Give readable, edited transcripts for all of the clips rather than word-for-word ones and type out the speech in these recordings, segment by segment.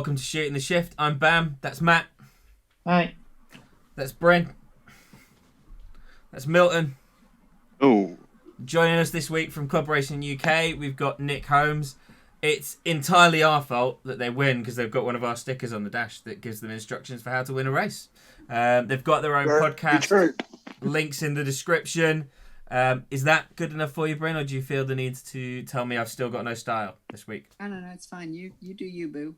welcome to Shooting the Shift. I'm Bam. That's Matt. Hi. That's Brent. That's Milton. Oh. Joining us this week from Club Racing UK, we've got Nick Holmes. It's entirely our fault that they win because they've got one of our stickers on the dash that gives them instructions for how to win a race. They've got their own podcast. Links in the description. Is that good enough for you, Bryn, or do you feel the need to tell me I've still got no style this week? I don't know, it's fine. You do you, boo.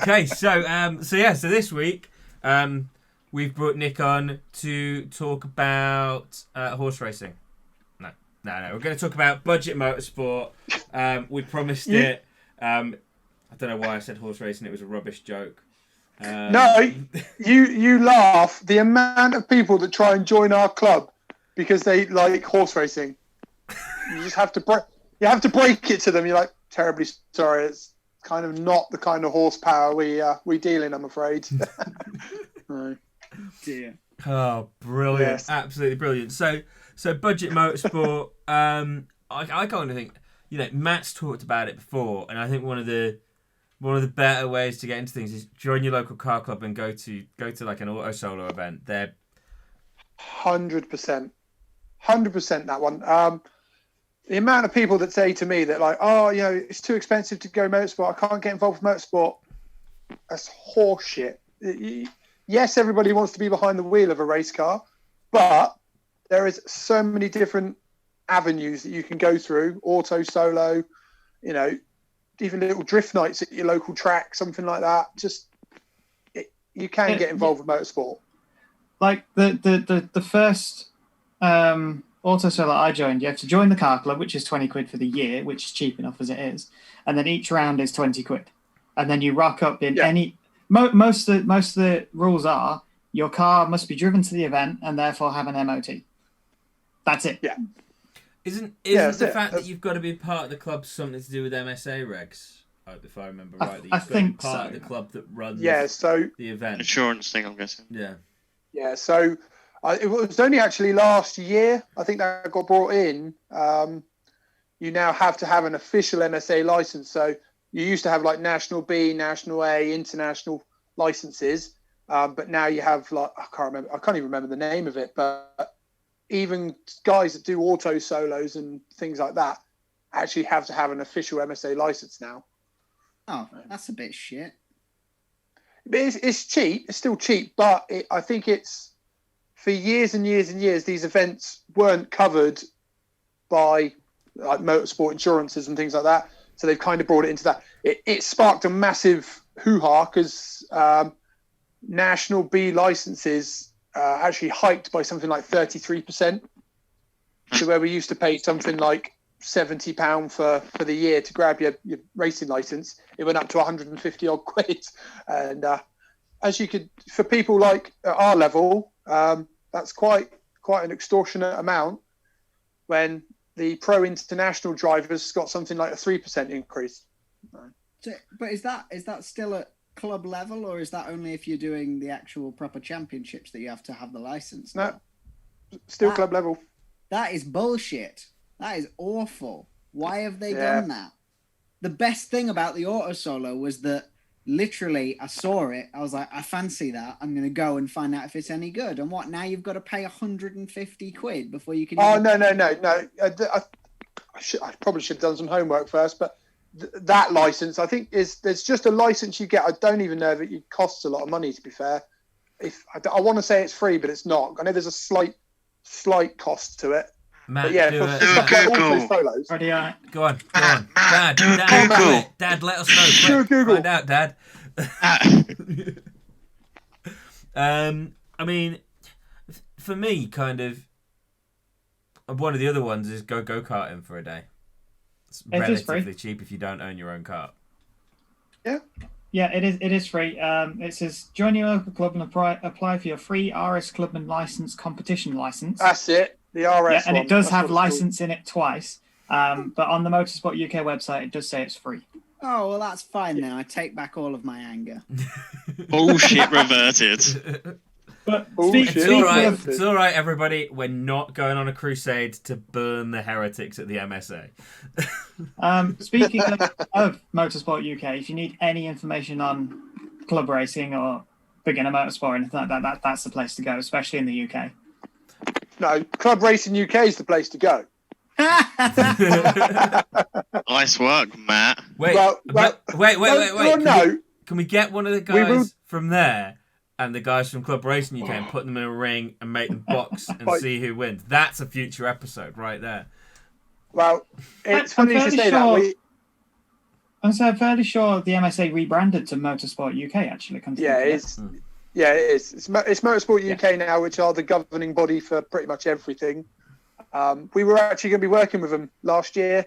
Okay, so this week we've brought Nick on to talk about horse racing. No. We're going to talk about Budget Motorsport. We promised it. I don't know why I said horse racing. It was a rubbish joke. No, you laugh. The amount of people that try and join our club because they like horse racing. You just have to break it to them. You're like, terribly sorry. It's kind of not the kind of horsepower we deal in, I'm afraid. No. Dear. Oh, brilliant! Yes. Absolutely brilliant. So Budget Motorsport. I kind of think, Matt's talked about it before, and I think one of the better ways to get into things is join your local car club and go to like an auto solo event. They're 100%, that one. The amount of people that say to me that like, oh, it's too expensive to go motorsport. I can't get involved with motorsport. That's horseshit. Yes, everybody wants to be behind the wheel of a race car, but there is so many different avenues that you can go through. Auto solo, even little drift nights at your local track, something like that. You can get involved with motorsport. Like the first auto solo I joined, you have to join the car club, which is 20 quid for the year, which is cheap enough as it is, and then each round is 20 quid, and then you rock up in any. Most of the rules are your car must be driven to the event and therefore have an MOT. That's it. Yeah. Isn't the fact that you've got to be part of the club something to do with MSA regs? If I remember right, I think part of the club that runs the event. Insurance thing, I'm guessing. Yeah. Yeah, so it was only actually last year, I think, that got brought in. You now have to have an official MSA license. So you used to have like National B, National A, international licenses, but now you have like I can't even remember the name of it. But even guys that do auto solos and things like that actually have to have an official MSA license now. Oh, that's a bit shit. But it's cheap. It's still cheap, but I think it's for years and years and years. These events weren't covered by like motorsport insurances and things like that. So they've kind of brought it into that. It sparked a massive hoo-ha because National B licenses actually hiked by something like 33%. So where we used to pay something like £70 for the year to grab your racing license, it went up to 150 odd quid. And as you could, for people like at our level, that's quite an extortionate amount when the pro international drivers got something like a 3% increase. So, but is that still at club level, or is that only if you're doing the actual proper championships that you have to have the license? No, still club level. That is bullshit. That is awful. Why have they done that? The best thing about the auto solo was that literally I saw it. I was like, I fancy that. I'm going to go and find out if it's any good. And what, now you've got to pay 150 quid before you can... Oh, no. I probably should have done some homework first, but that license, I think, there's just a license you get. I don't even know if it costs a lot of money, to be fair. I want to say it's free, but it's not. I know there's a slight cost to it. Matt, but yeah, do Google. Solos. Ready, Go on. Dad, let us know. Google. Find out, Dad. I mean, for me, kind of, one of the other ones is go karting for a day. It's relatively cheap if you don't own your own car. Yeah, it is free. It says join your local club and apply for your free RS Clubman license competition license. That's it. The RS and one. it does have license in it twice. But on the Motorsport UK website, it does say it's free. Oh, well, that's fine then. I take back all of my anger. Bullshit reverted. But Oh, speak, shit. It's speaking all right. of, It's all right, everybody. We're not going on a crusade to burn the heretics at the MSA. speaking of Motorsport UK, if you need any information on club racing or beginner motorsport or anything like that, that's the place to go, especially in the UK. No, Club Racing UK is the place to go. Nice work, Matt. Wait, Well, wait. No, Can we get one of the We will- guys from there and the guys from Club Racing UK and put them in a ring and make them box and Right. see who wins? That's a future episode right there. well, it's I'm funny you should fairly say that. sure- I'm fairly sure the MSA rebranded to Motorsport UK, actually. Yeah, it is. Yeah, it is. It's Motorsport UK now, which are the governing body for pretty much everything. We were actually going to be working with them last year.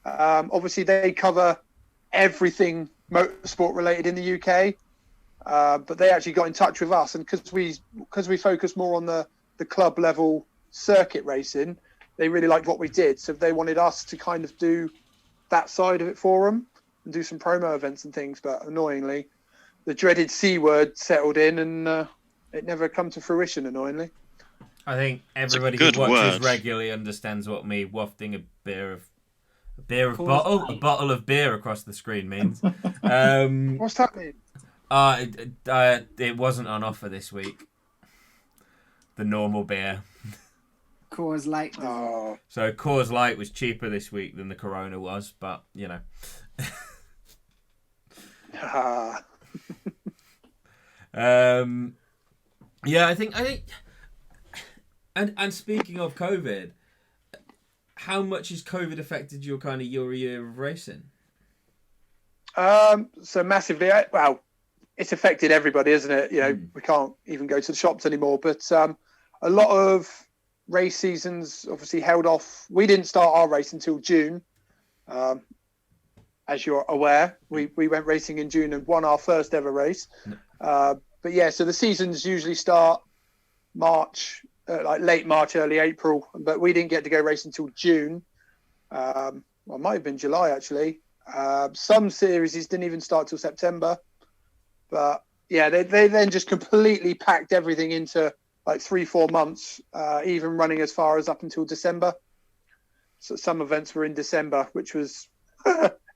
Obviously, they cover everything motorsport related in the UK, but they actually got in touch with us, and because we focus more on the club level circuit racing, they really liked what we did, so they wanted us to kind of do that side of it for them and do some promo events and things. But annoyingly, the dreaded C word settled in, and it never come to fruition. Annoyingly. I think everybody good who watches word. regularly understands what me wafting a Coors bottle, Light. a bottle of beer across the screen means. It What's happening? wasn't on offer this week. The normal beer. Coors Light. Oh, So Coors Light was cheaper this week than the Corona was, but you know. ah. Yeah, I think, and speaking of COVID, how much has COVID affected your year of racing? So massively. Well, it's affected everybody, isn't it? You know, we can't even go to the shops anymore. But a lot of race seasons obviously held off. We didn't start our race until June. As you're aware, we went racing in June and won our first ever race. But yeah, so the seasons usually start March, like late March, early April. But we didn't get to go racing until June. Well, it might have been July actually. Some series didn't even start till September. But yeah, they then just completely packed everything into like 3-4 months, even running as far as up until December. So some events were in December, which was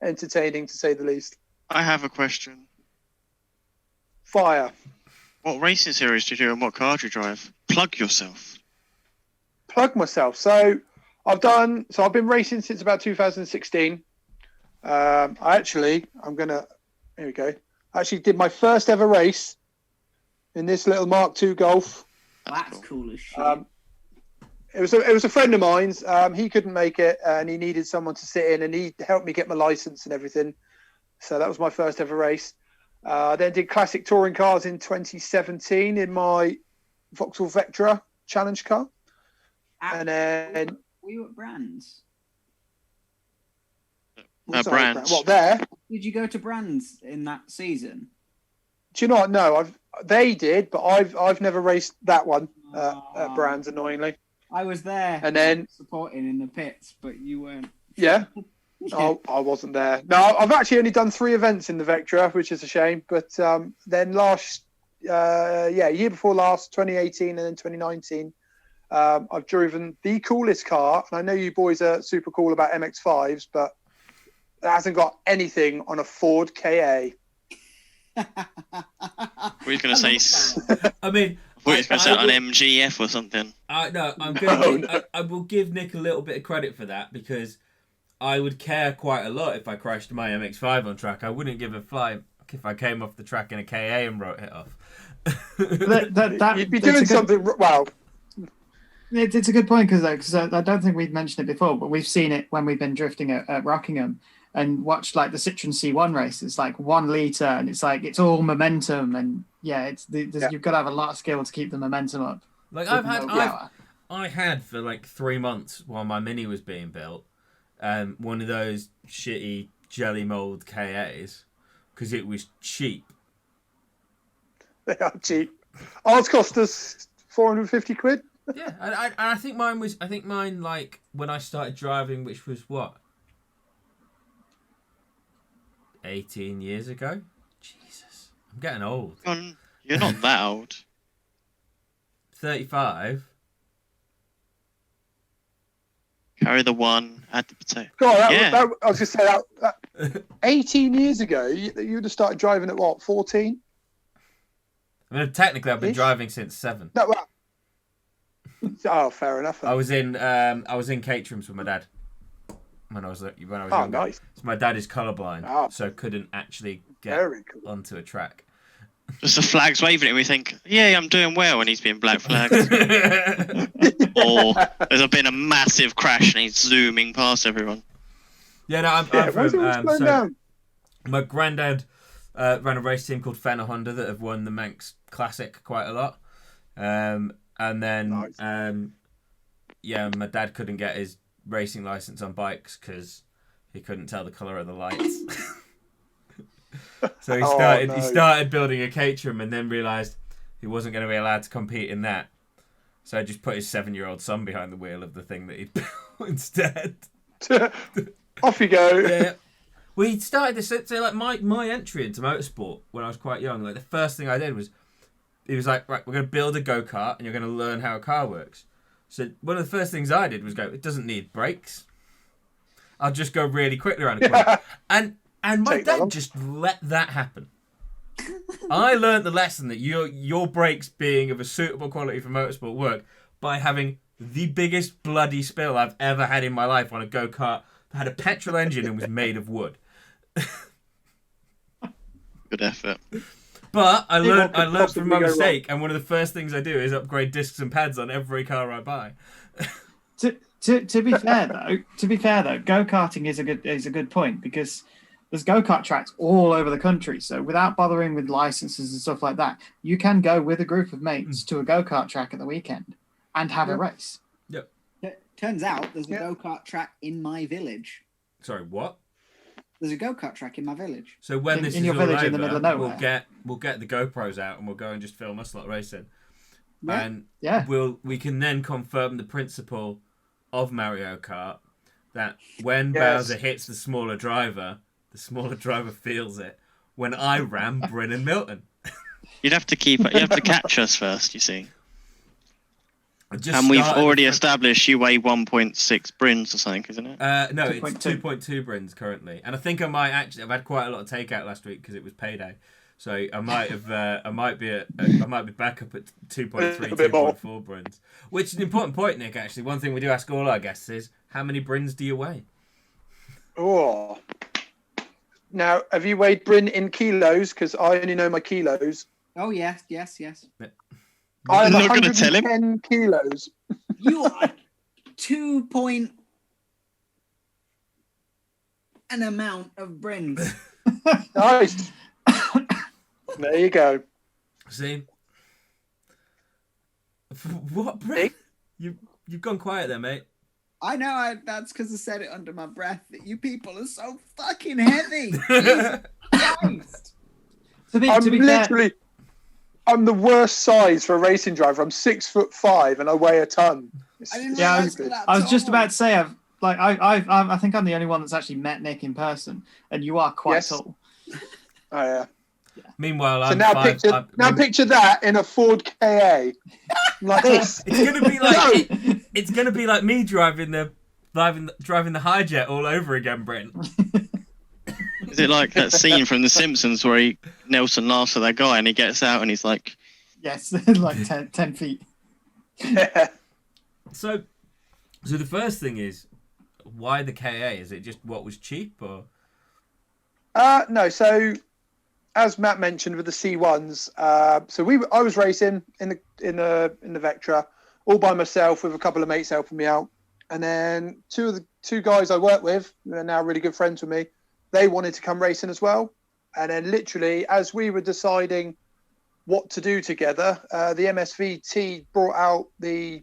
entertaining to say the least. I have a question. Fire. What racing series do you do and what car do you drive? Plug yourself. Plug myself. So I've been racing since about 2016. Here we go. I actually did my first ever race in this little Mark II Golf. That's cool as shit. It was a friend of mine's. He couldn't make it, and he needed someone to sit in, and he helped me get my license and everything. So that was my first ever race. Then did classic touring cars in 2017 in my Vauxhall Vectra challenge car, and then Were you at Brands? Brands. What there? Did you go to Brands in that season? Do you know what? No, they did, but I've never raced that one at Brands. Annoyingly, I was there and then supporting in the pits, but you weren't. yeah. Oh, I wasn't there. No, I've actually only done 3 events in the Vectra, which is a shame. But then year before last, 2018 and then 2019, I've driven the coolest car. And I know you boys are super cool about MX-5s, but it hasn't got anything on a Ford KA. What are you going to say? I mean, What are you going to say? An MGF or something? no, I will give Nick a little bit of credit for that because I would care quite a lot if I crashed my MX-5 on track. I wouldn't give a fly if I came off the track in a KA and wrote it off. You'd be doing something. Wow. It's a good point because I don't think we've mentioned it before, but we've seen it when we've been drifting at Rockingham and watched like the Citroen C1 race. It's like 1 litre and it's like it's all momentum and you've got to have a lot of skill to keep the momentum up. Like I had for like 3 months while my Mini was being built, one of those shitty jelly mold KAs because it was cheap. They are cheap. Ours cost us 450 quid. Yeah, and I think mine like when I started driving, which was what, 18 years ago. Jesus, I'm getting old. You're not that old. 35. Carry the one, add the potato. God, Yeah. I was just saying that 18 years ago, you would have started driving at what, 14? I mean, technically, I've been Ish? driving since 7. No, well, oh, fair enough. I was in Caterhams with my dad when I was Oh, younger. nice. So my dad is colourblind, Oh. so couldn't actually get Very cool. onto a track. Just the flags waving at him, we think, yeah, I'm doing well, and he's being black flagged. Or there's been a massive crash and he's zooming past everyone. Yeah, no, I'm Why is from. it slowing down? My granddad ran a race team called Fenner Honda that have won the Manx Classic quite a lot. And then, Nice. yeah, my dad couldn't get his racing license on bikes because he couldn't tell the colour of the lights. So he started building a Caterham and then realised he wasn't going to be allowed to compete in that. So I just put his 7-year-old son behind the wheel of the thing that he'd built instead. Off you go. Yeah. Well, he started this. So like my entry into motorsport when I was quite young, like the first thing I did was, he was like, right, we're going to build a go-kart and you're going to learn how a car works. So one of the first things I did was go, it doesn't need brakes. I'll just go really quickly around the corner. And my Take that dad on. just let that happen. I learned the lesson that your brakes being of a suitable quality for motorsport work by having the biggest bloody spill I've ever had in my life on a go-kart that had a petrol engine and was made of wood. Good effort. But I What learned could from my possibly go mistake, and one of the first things I do is upgrade discs and pads on every car I buy. To be fair though, go-karting is a good point because there's go-kart tracks all over the country. So without bothering with licenses and stuff like that, you can go with a group of mates to a go-kart track at the weekend and have a race. Turns out there's a Yeah. go-kart track in my village. Sorry, what? There's a go-kart track in my village. So when In- this in is your all village over, in the middle of nowhere. we'll get the GoPros out and we'll go and just film us lot racing. Yeah. And Yeah. we can then confirm the principle of Mario Kart that when Yes. Bowser hits the smaller driver feels it. When I ram Bryn and Milton. You have to catch us first, you see. I just And we've started already the- established you weigh 1.6 brins or something, isn't it? No, it's 2.2. 2.2 Brins currently, and I think I've had quite a lot of takeout last week because it was payday, so I might be back up at 2.3, A bit more. 2.4 Brins, which is an important point, Nick. Actually, one thing we do ask all our guests is, how many Brins do you weigh? Oh. Now, have you weighed Bryn in kilos? Because I only know my kilos. Oh yes. I'm not gonna tell him. 110 kilos. You are 2 point an amount of brins. Nice. There you go. See, what Bryn? You've gone quiet there, mate. I know. That's because I said it under my breath. That you people are so fucking heavy. Jesus Christ. To be fair, I'm the worst size for a racing driver. I'm 6'5" and I weigh a ton. I didn't Yeah, realize that. I was just about to say, I think I'm the only one that's actually met Nick in person, and you are quite Yes. tall. Oh yeah. Meanwhile, So I'm now five, picture that in a Ford KA, like this. It's gonna be like it's gonna be like me driving the hijet all over again, Bryn. Is it like that scene from The Simpsons where Nelson laughs at that guy and he gets out and he's like, Yes, like 10 feet. So the first thing is, why the KA? Is it just what was cheap, or? No, so as Matt mentioned with the C1s, I was racing in the Vectra all by myself with a couple of mates helping me out, and then two guys I work with, who are now really good friends with me, they wanted to come racing as well, and then literally as we were deciding what to do together, the MSVT brought out the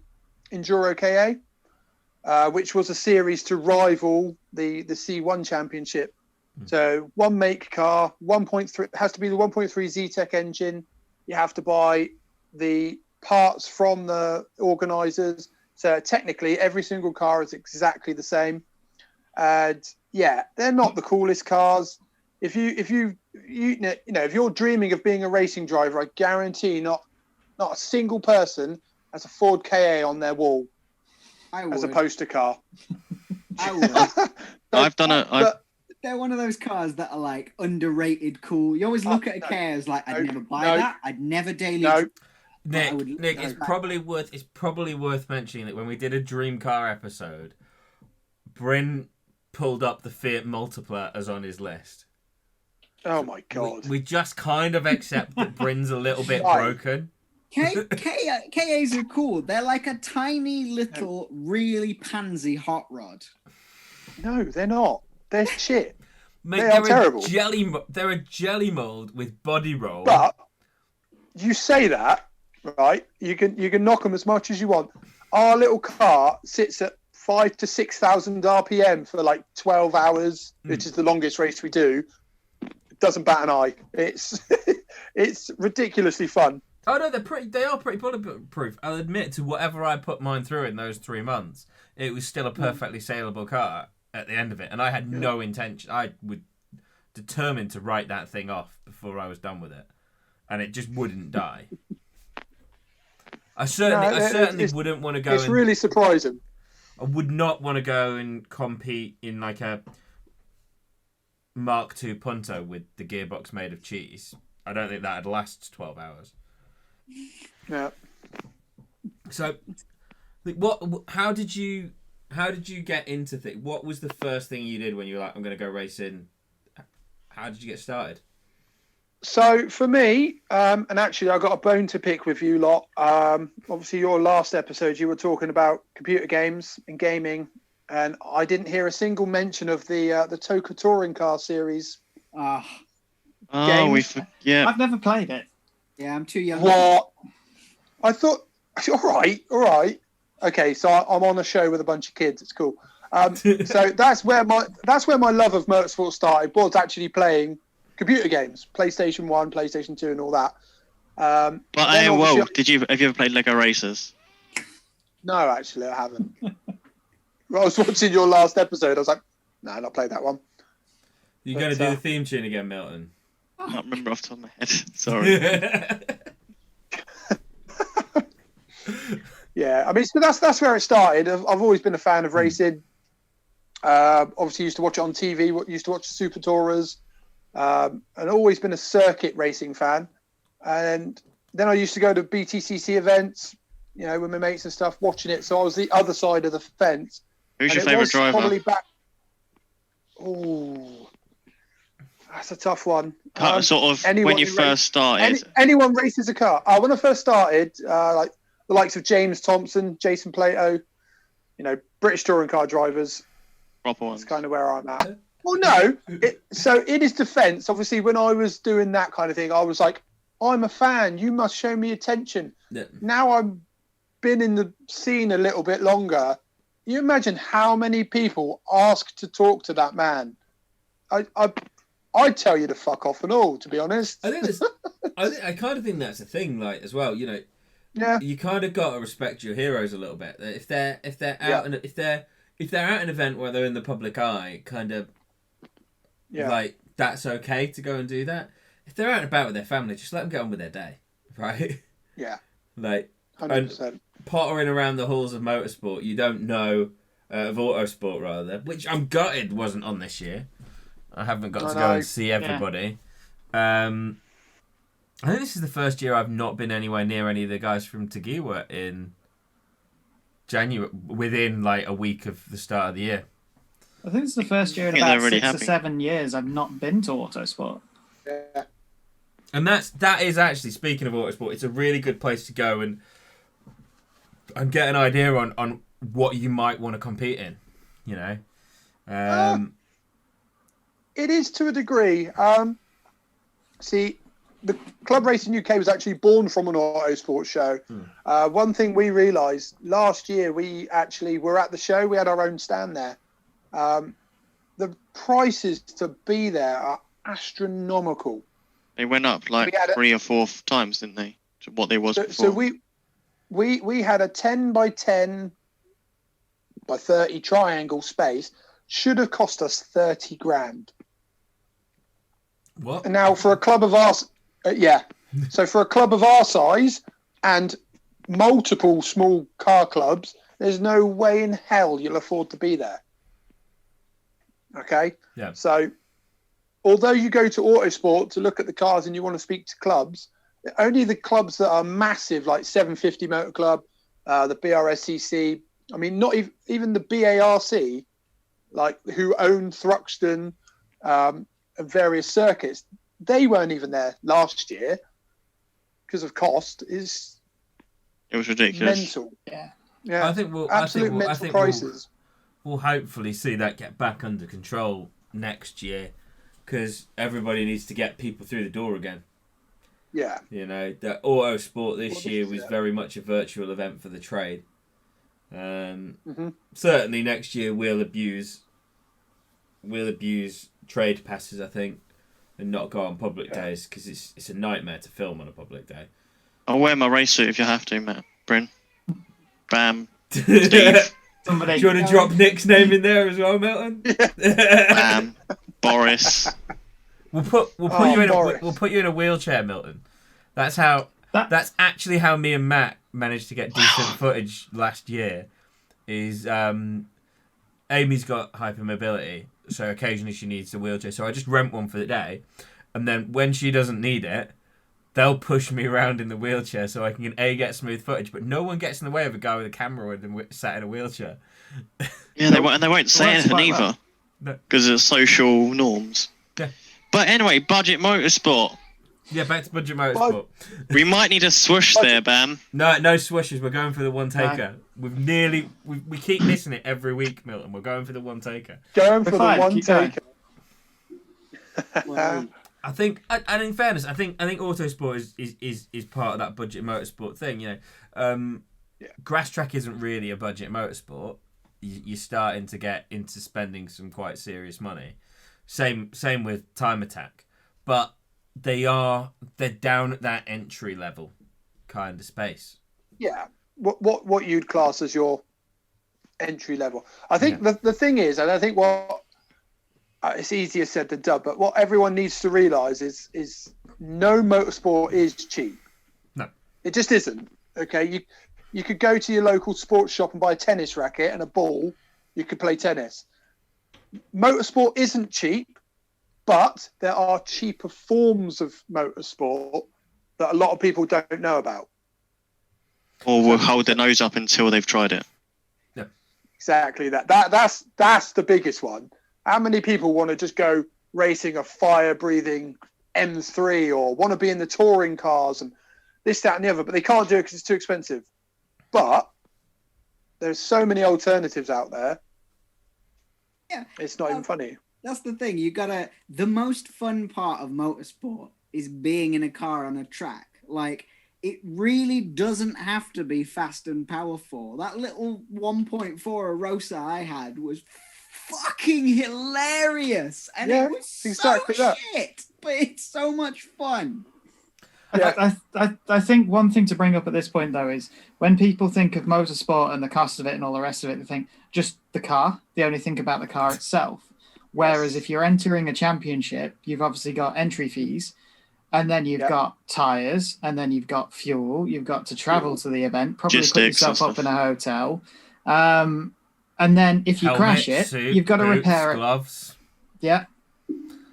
Enduro KA, which was a series to rival the C1 Championship. So one make car, 1.3 has to be the 1.3 ZTEC engine. You have to buy the parts from the organisers. So technically, every single car is exactly the same. And yeah, they're not the coolest cars. If you're dreaming of being a racing driver, I guarantee not a single person as a Ford KA on their wall I as a would. poster car. I would. I've done it. But- They're one of those cars that are like underrated cool. You always look at a no, KA as like, I'd no, never buy no. that. I'd never daily. No, Nick, I would- Nick, no. it's probably worth mentioning that when we did a dream car episode, Bryn pulled up the Fiat Multipla as on his list. oh my God. We just kind of accept that Bryn's a little bit Right. broken. KAs are cool. They're like a tiny little, really pansy hot rod. No, they're not. They're shit. Mate, They are terrible. They're a jelly mold with body roll. But you say that, right? You can knock them as much as you want. Our little car sits at 5,000 to 6,000 RPM for like 12 hours, which is the longest race we do. It doesn't bat an eye. It's it's ridiculously fun. Oh no, they are pretty bulletproof. I'll admit, to whatever I put mine through in those 3 months, it was still a perfectly saleable car at the end of it, and I had no intention. I was determined to write that thing off before I was done with it, and it just wouldn't die. I certainly wouldn't want to go. It's really surprising. I would not want to go and compete in like a Mark II Punto with the gearbox made of cheese. I don't think that'd last 12 hours. Yeah. So, how did you get into things? What was the first thing you did when you were like, I'm going to go racing? How did you get started? So for me, and actually I got a bone to pick with you lot. Obviously your last episode, you were talking about computer games and gaming, and I didn't hear a single mention of the Toka Touring Car series. Oh, games. yeah. I've never played it. Yeah, I'm too young. What? I thought, all right. Okay, so I'm on a show with a bunch of kids. It's cool. So that's where my love of motorsport started. Was actually playing computer games, PlayStation 1, PlayStation 2, and all that. But then whoa, obviously have you ever played Lego Racers? No, actually, I haven't. I was watching your last episode. I was like, no, not played that one. You're going to do the theme tune again, Milton? I can't remember off the top of my head. Sorry. Yeah, I mean, so that's where it started. I've always been a fan of racing. Obviously, used to watch it on TV. Used to watch Super Tourers, and always been a circuit racing fan. And then I used to go to BTCC events, you know, with my mates and stuff, watching it. So I was the other side of the fence. Who's And your it favourite was driver? Probably back. Oh, that's a tough one. Sort of anyone when you who first started. anyone races a car. When I first started, like the likes of James Thompson, Jason Plato, you know, British touring car drivers. Proper ones. That's kind of where I'm at. Well, no. So in his defence, obviously, when I was doing that kind of thing, I was like, I'm a fan. You must show me attention. Yeah. Now I've been in the scene a little bit longer. You imagine how many people ask to talk to that man. I'd tell you to fuck off and all, to be honest. I kind of think that's a thing, like as well. You know, Yeah. you kind of got to respect your heroes a little bit. If they're out and if they're at an event where they're in the public eye, kind of like that's okay to go and do that. If they're out and about with their family, just let them get on with their day, right? Yeah. Like 100%. pottering around the halls of motorsport, you don't know of autosport rather, which I'm gutted wasn't on this year. I haven't got to go and see everybody. I think this is the first year I've not been anywhere near any of the guys from Tagiwa in January, within like a week of the start of the year. I think it's the first year in Yeah, about they're really 6 or happy. 7 years I've not been to Autosport. Yeah. And that is actually, speaking of autosport, it's a really good place to go and get an idea on what you might want to compete in, you know. It is to a degree. See, the Club Racing UK was actually born from an autosport show. One thing we realised last year, we actually were at the show. We had our own stand there. The prices to be there are astronomical. They went up like We had 3 or 4 times, didn't they? To what they was before. So we had a 10 by 10 by 30 triangle space. Should have cost us 30 grand. What? And now for a club of our so for a club of our size and multiple small car clubs, there's no way in hell you'll afford to be there. Okay? Yeah. So, although you go to Autosport to look at the cars and you want to speak to clubs, only the clubs that are massive, like 750 Motor Club, the BRSCC, I mean, not even the BARC, like who own Thruxton and various circuits, they weren't even there last year because of cost. It was ridiculous. Mental. Yeah. I think we'll Absolute mental prices. We'll hopefully see that get back under control next year, because everybody needs to get people through the door again. Yeah. You know, the Autosport this year was very much a virtual event for the trade. Certainly next year we'll abuse trade passes, I think, and not go on public days, because it's a nightmare to film on a public day. I'll wear my race suit if you have to, Matt. Bryn. Bam. Steve. Somebody, Do you want to drop Nick's name in there as well, Milton? Bam. Boris. We'll put you in a wheelchair, Milton. That's actually how me and Matt managed to get decent footage last year. Is Amy's got hypermobility, so occasionally she needs a wheelchair. So I just rent one for the day, and then when she doesn't need it, they'll push me around in the wheelchair so I can get smooth footage. But no one gets in the way of a guy with a camera and sat in a wheelchair. Yeah, they won't say anything either, because it's social norms. Yeah. But anyway, Budget Motorsport. Yeah, back to Budget Motorsport. We might need a swoosh there, Bam. No swooshes. We're going for the one taker. We keep missing it every week, Milton. We're going for the one taker. Going for the one taker. I think, and in fairness, I think Autosport is part of that Budget Motorsport thing. You know, grass track isn't really a Budget Motorsport. You're starting to get into spending some quite serious money. Same with Time Attack, but they're down at that entry level kind of space. Yeah, what you'd class as your entry level. I think the thing is, and I think what it's easier said than done, but what everyone needs to realise is no motorsport is cheap. No, it just isn't. Okay, you could go to your local sports shop and buy a tennis racket and a ball. You could play tennis. Motorsport isn't cheap, but there are cheaper forms of motorsport that a lot of people don't know about. Or will hold their nose up until they've tried it. Yeah, exactly that. That's the biggest one. How many people want to just go racing a fire-breathing M3 or want to be in the touring cars and this, that, and the other, but they can't do it because it's too expensive. But there's so many alternatives out there. Yeah, it's not even funny. That's the thing. The most fun part of motorsport is being in a car on a track. Like, it really doesn't have to be fast and powerful. That little 1.4 Arosa I had was fucking hilarious, and it was exactly so shit, but it's so much fun. I think one thing to bring up at this point, though, is when people think of motorsport and the cost of it and all the rest of it, they think just the car. They only think about the car itself. Whereas if you're entering a championship, you've obviously got entry fees, and then you've got tyres, and then you've got fuel. You've got to travel to the event, probably put yourself up in a hotel. And then if you crash it, you've got to repair it. Gloves. Yeah.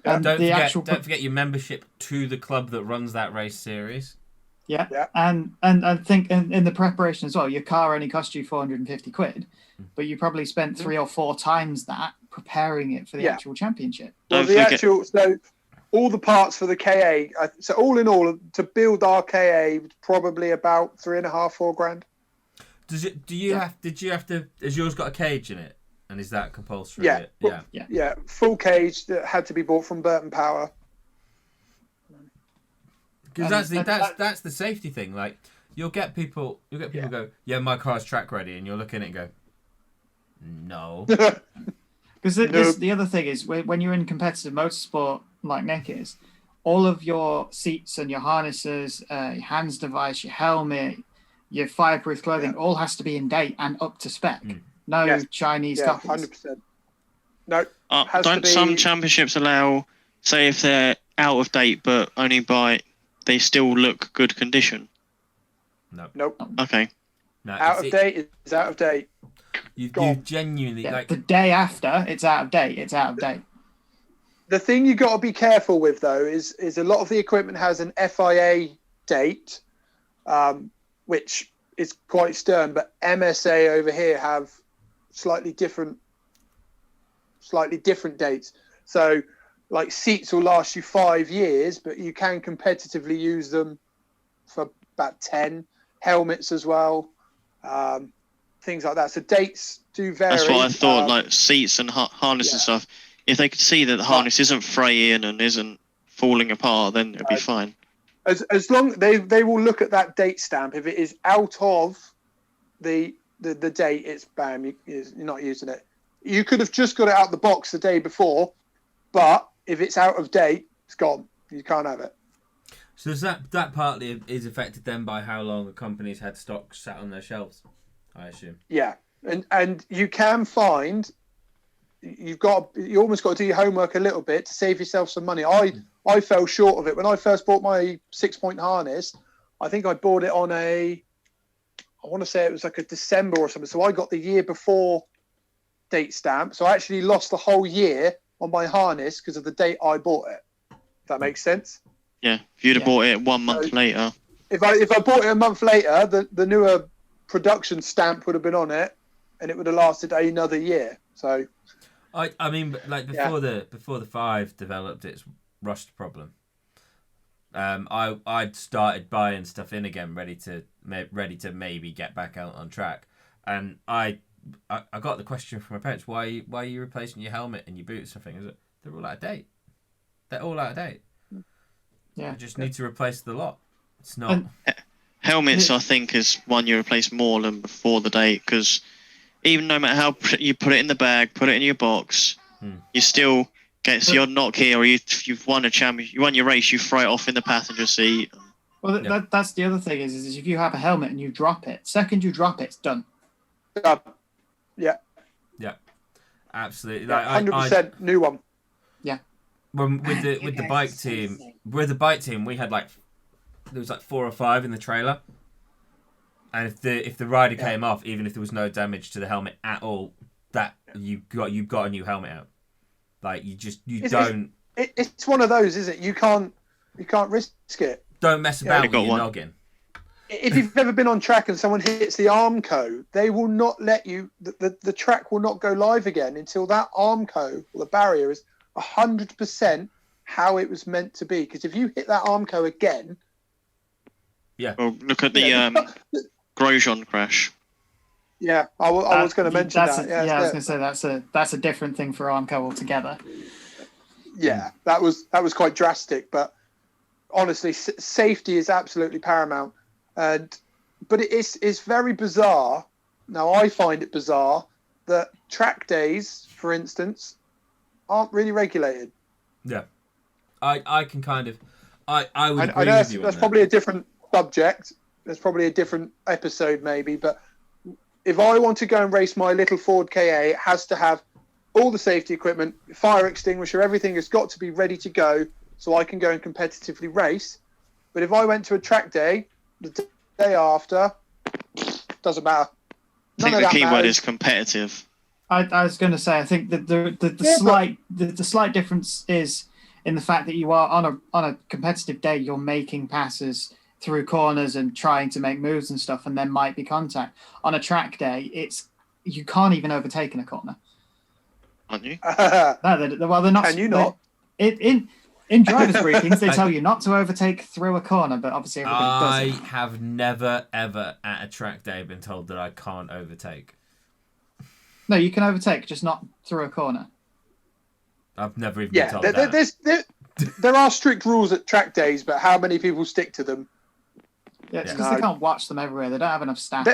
And don't forget your membership to the club that runs that race series. Yeah. And I think in the preparation as well, your car only cost you 450 quid, but you probably spent 3 or 4 times that preparing it for the actual championship. Well, so all the parts for the KA, so all in all, to build our KA, probably about 3.5-4 grand. Did you have to? Has yours got a cage in it? And is that compulsory? Yeah. Full cage that had to be bought from Burton Power. Because that's the safety thing. Like you'll get people go, yeah, my car's track ready, and you'll look in it and go, no. Because the other thing is when you're in competitive motorsport like Nick is, all of your seats and your harnesses, your hands device, your helmet, your fireproof clothing, all has to be in date and up to spec. No Chinese copies. 100%. No. Don't some championships allow, say, if they're out of date but only they still look good condition? Nope. Okay. No, Out of date is out of date. You Gone. genuinely Yeah, like. the day after, it's out of date. It's out of date. The thing you got to be careful with though is a lot of the equipment has an FIA date, which is quite stern. But MSA over here have slightly different dates. So, like seats will last you 5 years, but you can competitively use them for about 10. Helmets as well, things like that. So dates do vary. That's what I thought. Like seats and harness and stuff. If they could see that the harness isn't fraying and isn't falling apart, then it'd be fine. As long they will look at that date stamp. If it is out of the date, it's bam. You're not using it. You could have just got it out the box the day before, but if it's out of date, it's gone. You can't have it. So is that partly is affected then by how long the companies had stock sat on their shelves, I assume. Yeah, and you can find you almost got to do your homework a little bit to save yourself some money. I fell short of it when I first bought my 6-point harness. I think I bought it on I want to say it was like a December or something. So I got the year before date stamp. So I actually lost the whole year on my harness because of the date I bought it. If that makes sense. Yeah, if you'd have bought it 1 month later. If I bought it a month later, the newer production stamp would have been on it, and it would have lasted another year. So, I mean, like before the 5 developed its rust problem, I'd started buying stuff in again, ready to maybe get back out on track, and I got the question from my parents: why are you replacing your helmet and your boots? Something is it? They're all out of date. They're all out of date. Yeah, you just need to replace the lot. It's not. Helmets, I think, is one you replace more than before the date, because even no matter how you put it in the bag, put it in your box, you still get the odd knock here, or you've won a champion, you won your race, you throw it off in the passenger seat. Well, that's the other thing is if you have a helmet and you drop it, second you drop it, it's done. Yeah, absolutely. Like 100% new one. When with the bike team, we had there was 4 or 5 in the trailer, and if the rider came off, even if there was no damage to the helmet at all, that you got a new helmet out. Like It's one of those, isn't it? You can't risk it. Don't mess about with your noggin. If you've ever been on track and someone hits the Armco, they will not let you. The track will not go live again until that Armco or the barrier is 100% how it was meant to be. Because if you hit that Armco again, well, look at the Grosjean crash. Yeah, I was going to mention that. I was going to say that's a different thing for Armco altogether. Yeah, that was quite drastic, but honestly, safety is absolutely paramount. But it's very bizarre. Now I find it bizarre that track days, for instance, aren't really regulated. Yeah, I can kind of I would agree I know with you. That's probably a different subject. There's probably a different episode maybe, but if I want to go and race my little Ford KA, it has to have all the safety equipment, fire extinguisher, everything has got to be ready to go so I can go and competitively race. But if I went to a track day, the day after, doesn't matter. I think the key word is competitive. I was going to say, I think that the slight difference is in the fact that you are on a competitive day, you're making passes through corners and trying to make moves and stuff, and there might be contact. On a track day, you can't even overtake in a corner. Aren't you? Well, they're not. Can you not? In drivers' briefings, they tell you not to overtake through a corner, but obviously everybody does it. I have never, ever at a track day been told that I can't overtake. No, you can overtake, just not through a corner. I've never even been told that. There are strict rules at track days, but how many people stick to them? Yeah, it's because they can't watch them everywhere. They don't have enough staff.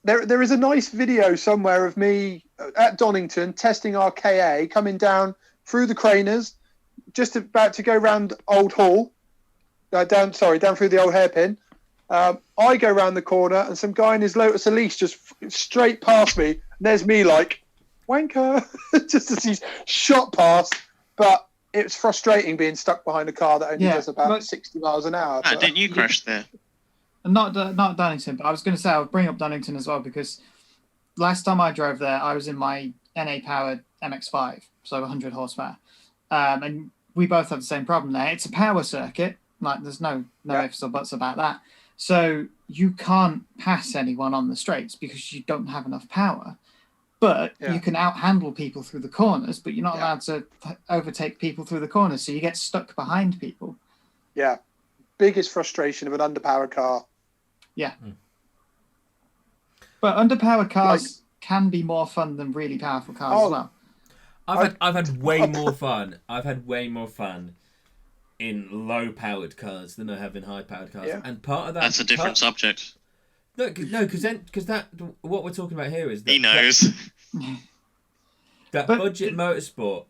There is a nice video somewhere of me at Donington testing our KA, coming down through the Craners, just about to go round Old Hall, down through the old hairpin. I go round the corner and some guy in his Lotus Elise just straight past me. And there's me like, wanker, just as he's shot past. But it's frustrating being stuck behind a car that only does about 60 miles an hour. Didn't you crash there? Not Donington, but I was going to say I'll bring up Donington as well because last time I drove there, I was in my NA powered MX-5, so 100 horsepower, and we both have the same problem there. It's a power circuit, like there's no ifs or buts about that. So you can't pass anyone on the straights because you don't have enough power. But you can outhandle people through the corners, but you're not allowed to overtake people through the corners, so you get stuck behind people. Yeah, biggest frustration of an underpowered car. Yeah. But underpowered cars can be more fun than really powerful cars as well. I've had way more fun. I've had way more fun in low-powered cars than I have in high-powered cars, and part of that's a different subject. No, because that what we're talking about here is that he knows budget motorsport.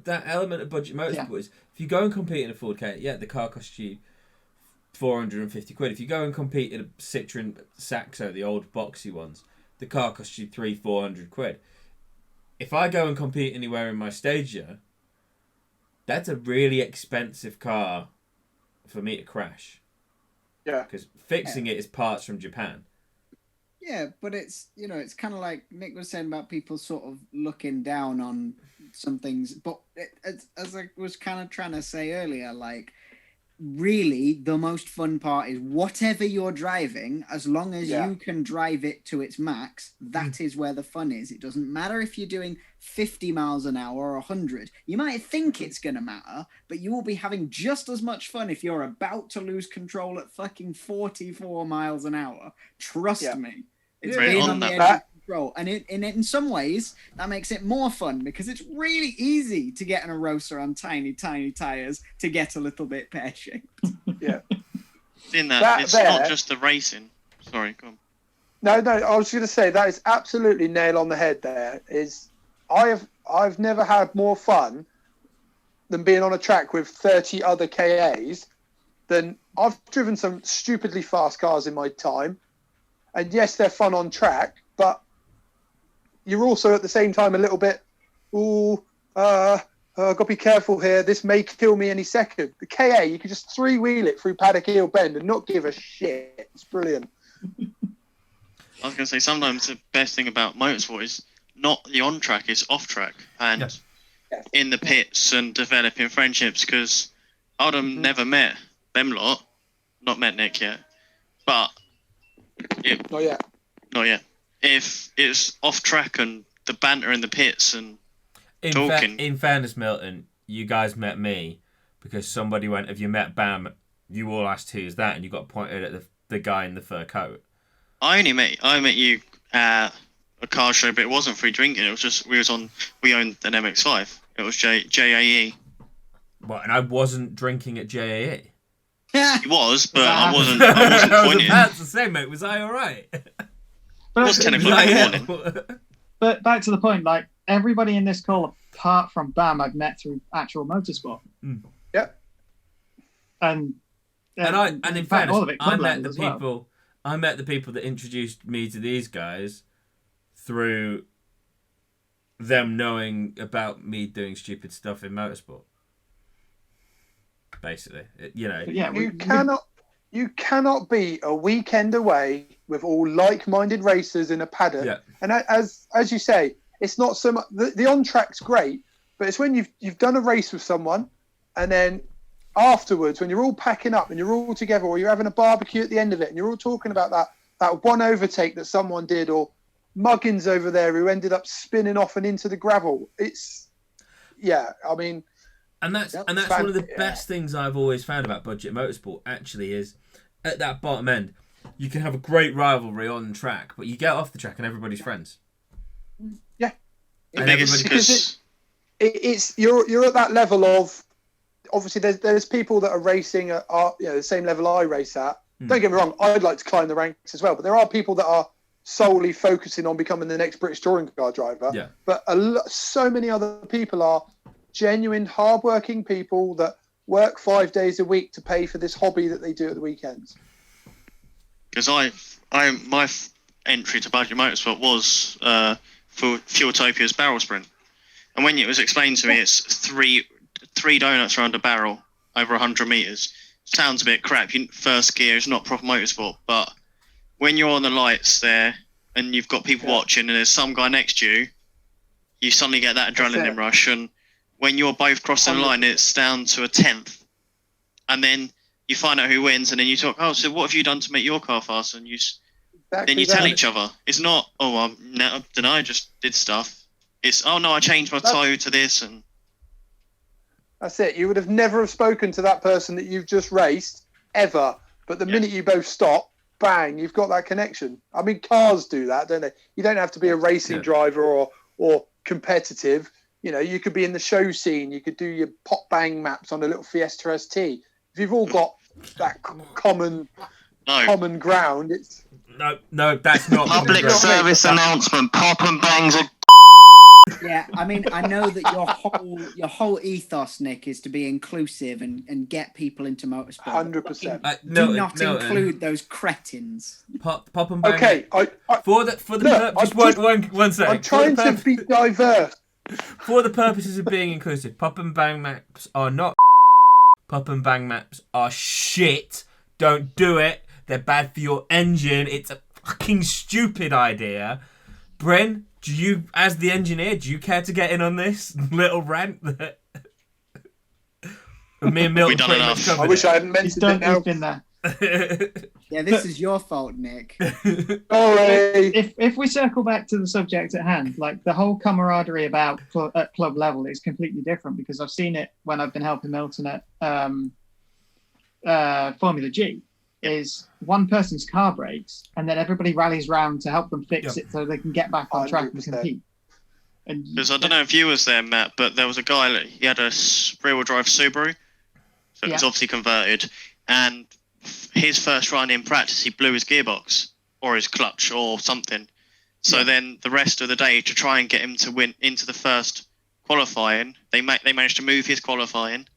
That element of budget motorsport is if you go and compete in a Ford K, the car costs you £450. If you go and compete in a Citroen Saxo, the old boxy ones, the car costs you £300-400. If I go and compete anywhere in my Stagia, that's a really expensive car for me to crash. Yeah, because fixing it is parts from Japan. Yeah, but it's it's kind of like Nick was saying about people sort of looking down on some things. But as I was kind of trying to say earlier, like really the most fun part is whatever you're driving, as long as you can drive it to its max, that is where the fun is. It doesn't matter if you're doing 50 miles an hour or 100. You might think it's going to matter, but you will be having just as much fun if you're about to lose control at fucking 44 miles an hour. Trust me. It's being on the edge of control. And in some ways, that makes it more fun because it's really easy to get in a Rosa on tiny, tiny tyres to get a little bit pear-shaped. Yeah. In that it's not just the racing. Sorry, go on. No, I was going to say that is absolutely nail on the head there. I've never had more fun than being on a track with 30 other KAs than I've driven some stupidly fast cars in my time. And yes, they're fun on track, but you're also at the same time a little bit, I've got to be careful here. This may kill me any second. The KA, you can just three-wheel it through Paddock Hill Bend and not give a shit. It's brilliant. I was going to say, sometimes the best thing about motorsport is not the on-track, it's off-track. And in the pits and developing friendships, because I'd have never met them lot. Not met Nick yet. But... Not yet. If it's off track and the banter in the pits and talking. In fairness, Milton, you guys met me because somebody went, "Have you met Bam?" You all asked who's that, and you got pointed at the guy in the fur coat. I met you at a car show, but it wasn't free drinking. It was just we owned an MX-5. It was JAE. What? And I wasn't drinking at JAE. He was, but I wasn't pointing. I was about to say, mate, was I all right? It was 10 o'clock in the morning. But back to the point, like everybody in this call, apart from Bam, I've met through actual motorsport. Yeah. And in fact, all of it, I met the people that introduced me to these guys through them knowing about me doing stupid stuff in motorsport. Basically, you cannot be a weekend away with all like-minded racers in a paddock. Yeah. And as you say, it's not so much the on track's great, but it's when you've done a race with someone, and then afterwards, when you're all packing up and you're all together, or you're having a barbecue at the end of it, and you're all talking about that one overtake that someone did, or Muggins over there who ended up spinning off and into the gravel. And that's one of the best things I've always found about Budget Motorsport, actually, is at that bottom end, you can have a great rivalry on track, but you get off the track and everybody's friends. Yeah. And it's you're at that level of, obviously there's people that are racing at the same level I race at. Don't get me wrong, I'd like to climb the ranks as well, but there are people that are solely focusing on becoming the next British touring car driver. Yeah. But so many other people are genuine, hard-working people that work 5 days a week to pay for this hobby that they do at the weekends. Because my entry to Budget Motorsport was for Fueltopia's barrel sprint, and when it was explained to me, it's three donuts around a barrel over 100 meters. sounds a bit crap. First gear is not proper motorsport, but when you're on the lights there and you've got people watching and there's some guy next to you, you suddenly get that adrenaline rush. And when you're both crossing the line, it's down to a tenth, and then you find out who wins, and then you talk, oh, so what have you done to make your car faster? And then you tell each other. It's not, I don't know, I just did stuff. It's, oh no, I changed my tyre to this, and that's it. You would have never have spoken to that person that you've just raced ever, but the minute you both stop, bang, you've got that connection. I mean, cars do that, don't they? You don't have to be a racing driver or competitive. You know, you could be in the show scene. You could do your pop bang maps on a little Fiesta ST. If you've all got that common ground, it's no, that's not public service announcement. Pop and bangs are. Yeah, I mean, I know that your whole ethos, Nick, is to be inclusive and get people into motorsport. 100%. Do not include those cretins. Pop and bang. Okay, one second. I'm trying to be diverse. For the purposes of being inclusive, pop and bang maps are not. Pop and bang maps are shit. Don't do it. They're bad for your engine. It's a fucking stupid idea. Bryn, do you, as the engineer, do you care to get in on this little rant that me and Milton pretty much covered? I wish I hadn't mentioned it now. He's been there. Yeah, this is your fault, Nick. Sorry. If we circle back to the subject at hand, like the whole camaraderie at club level is completely different, because I've seen it when I've been helping Milton at Formula G. Is one person's car breaks and then everybody rallies round to help them fix it so they can get back on track and compete. Because I don't know if you was there, Matt, but there was a guy, he had a rear-wheel drive Subaru, so it was obviously converted, and his first run in practice, he blew his gearbox or his clutch or something. So then the rest of the day, to try and get him to win into the first qualifying, they managed to move his qualifying,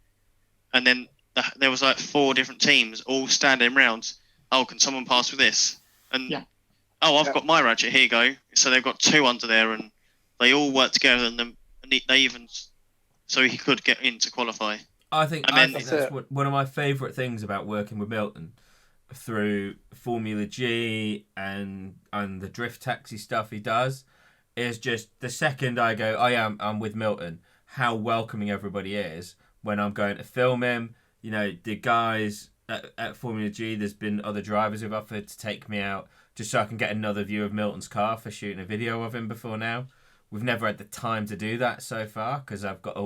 and then there was like 4 different teams all standing around. Oh, can someone pass with this? And I've got my ratchet. Here you go. So they've got 2 under there, and they all work together, and they even so he could get in to qualify. I think that's one of my favourite things about working with Milton through Formula G and the drift taxi stuff he does is just the second I go, I'm with Milton, how welcoming everybody is when I'm going to film him. You know, the guys at Formula G, there's been other drivers who've offered to take me out just so I can get another view of Milton's car for shooting a video of him before now. We've never had the time to do that so far because I've got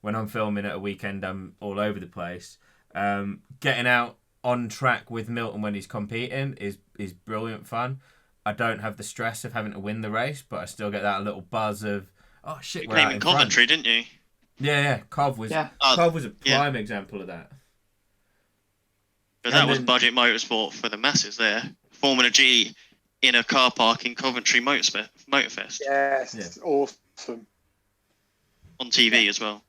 when I'm filming at a weekend, I'm all over the place. Getting out on track with Milton when he's competing is brilliant fun. I don't have the stress of having to win the race, but I still get that little buzz of, oh shit, you came in Coventry, didn't you? Yeah. Cov was a prime example of that. But that was Budget Motorsport for the masses there. Formula G in a car park in Coventry Motorfest. Yes, it's awesome. On TV as well.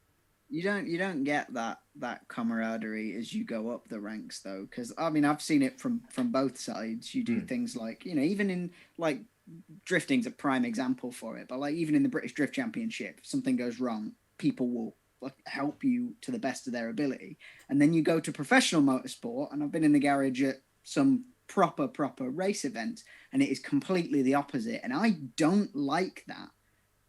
You don't get that camaraderie as you go up the ranks though, because I mean I've seen it from both sides. You do things like, you know, even in like drifting's a prime example for it, but like even in the British Drift Championship, if something goes wrong, people will help you to the best of their ability. And then you go to professional motorsport, and I've been in the garage at some proper race events, and it is completely the opposite. And I don't like that.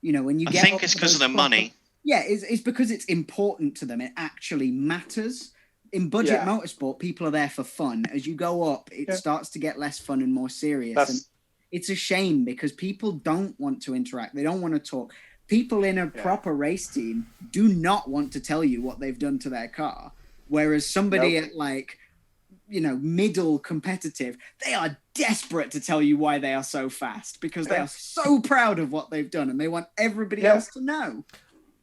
You know, when you get, I think it's because of the money. Yeah, it's because it's important to them. It actually matters. In Budget Motorsport, people are there for fun. As you go up, it starts to get less fun and more serious. And it's a shame because people don't want to interact. They don't want to talk. People in a proper race team do not want to tell you what they've done to their car. Whereas somebody at like, you know, middle competitive, they are desperate to tell you why they are so fast because they are so proud of what they've done and they want everybody else to know.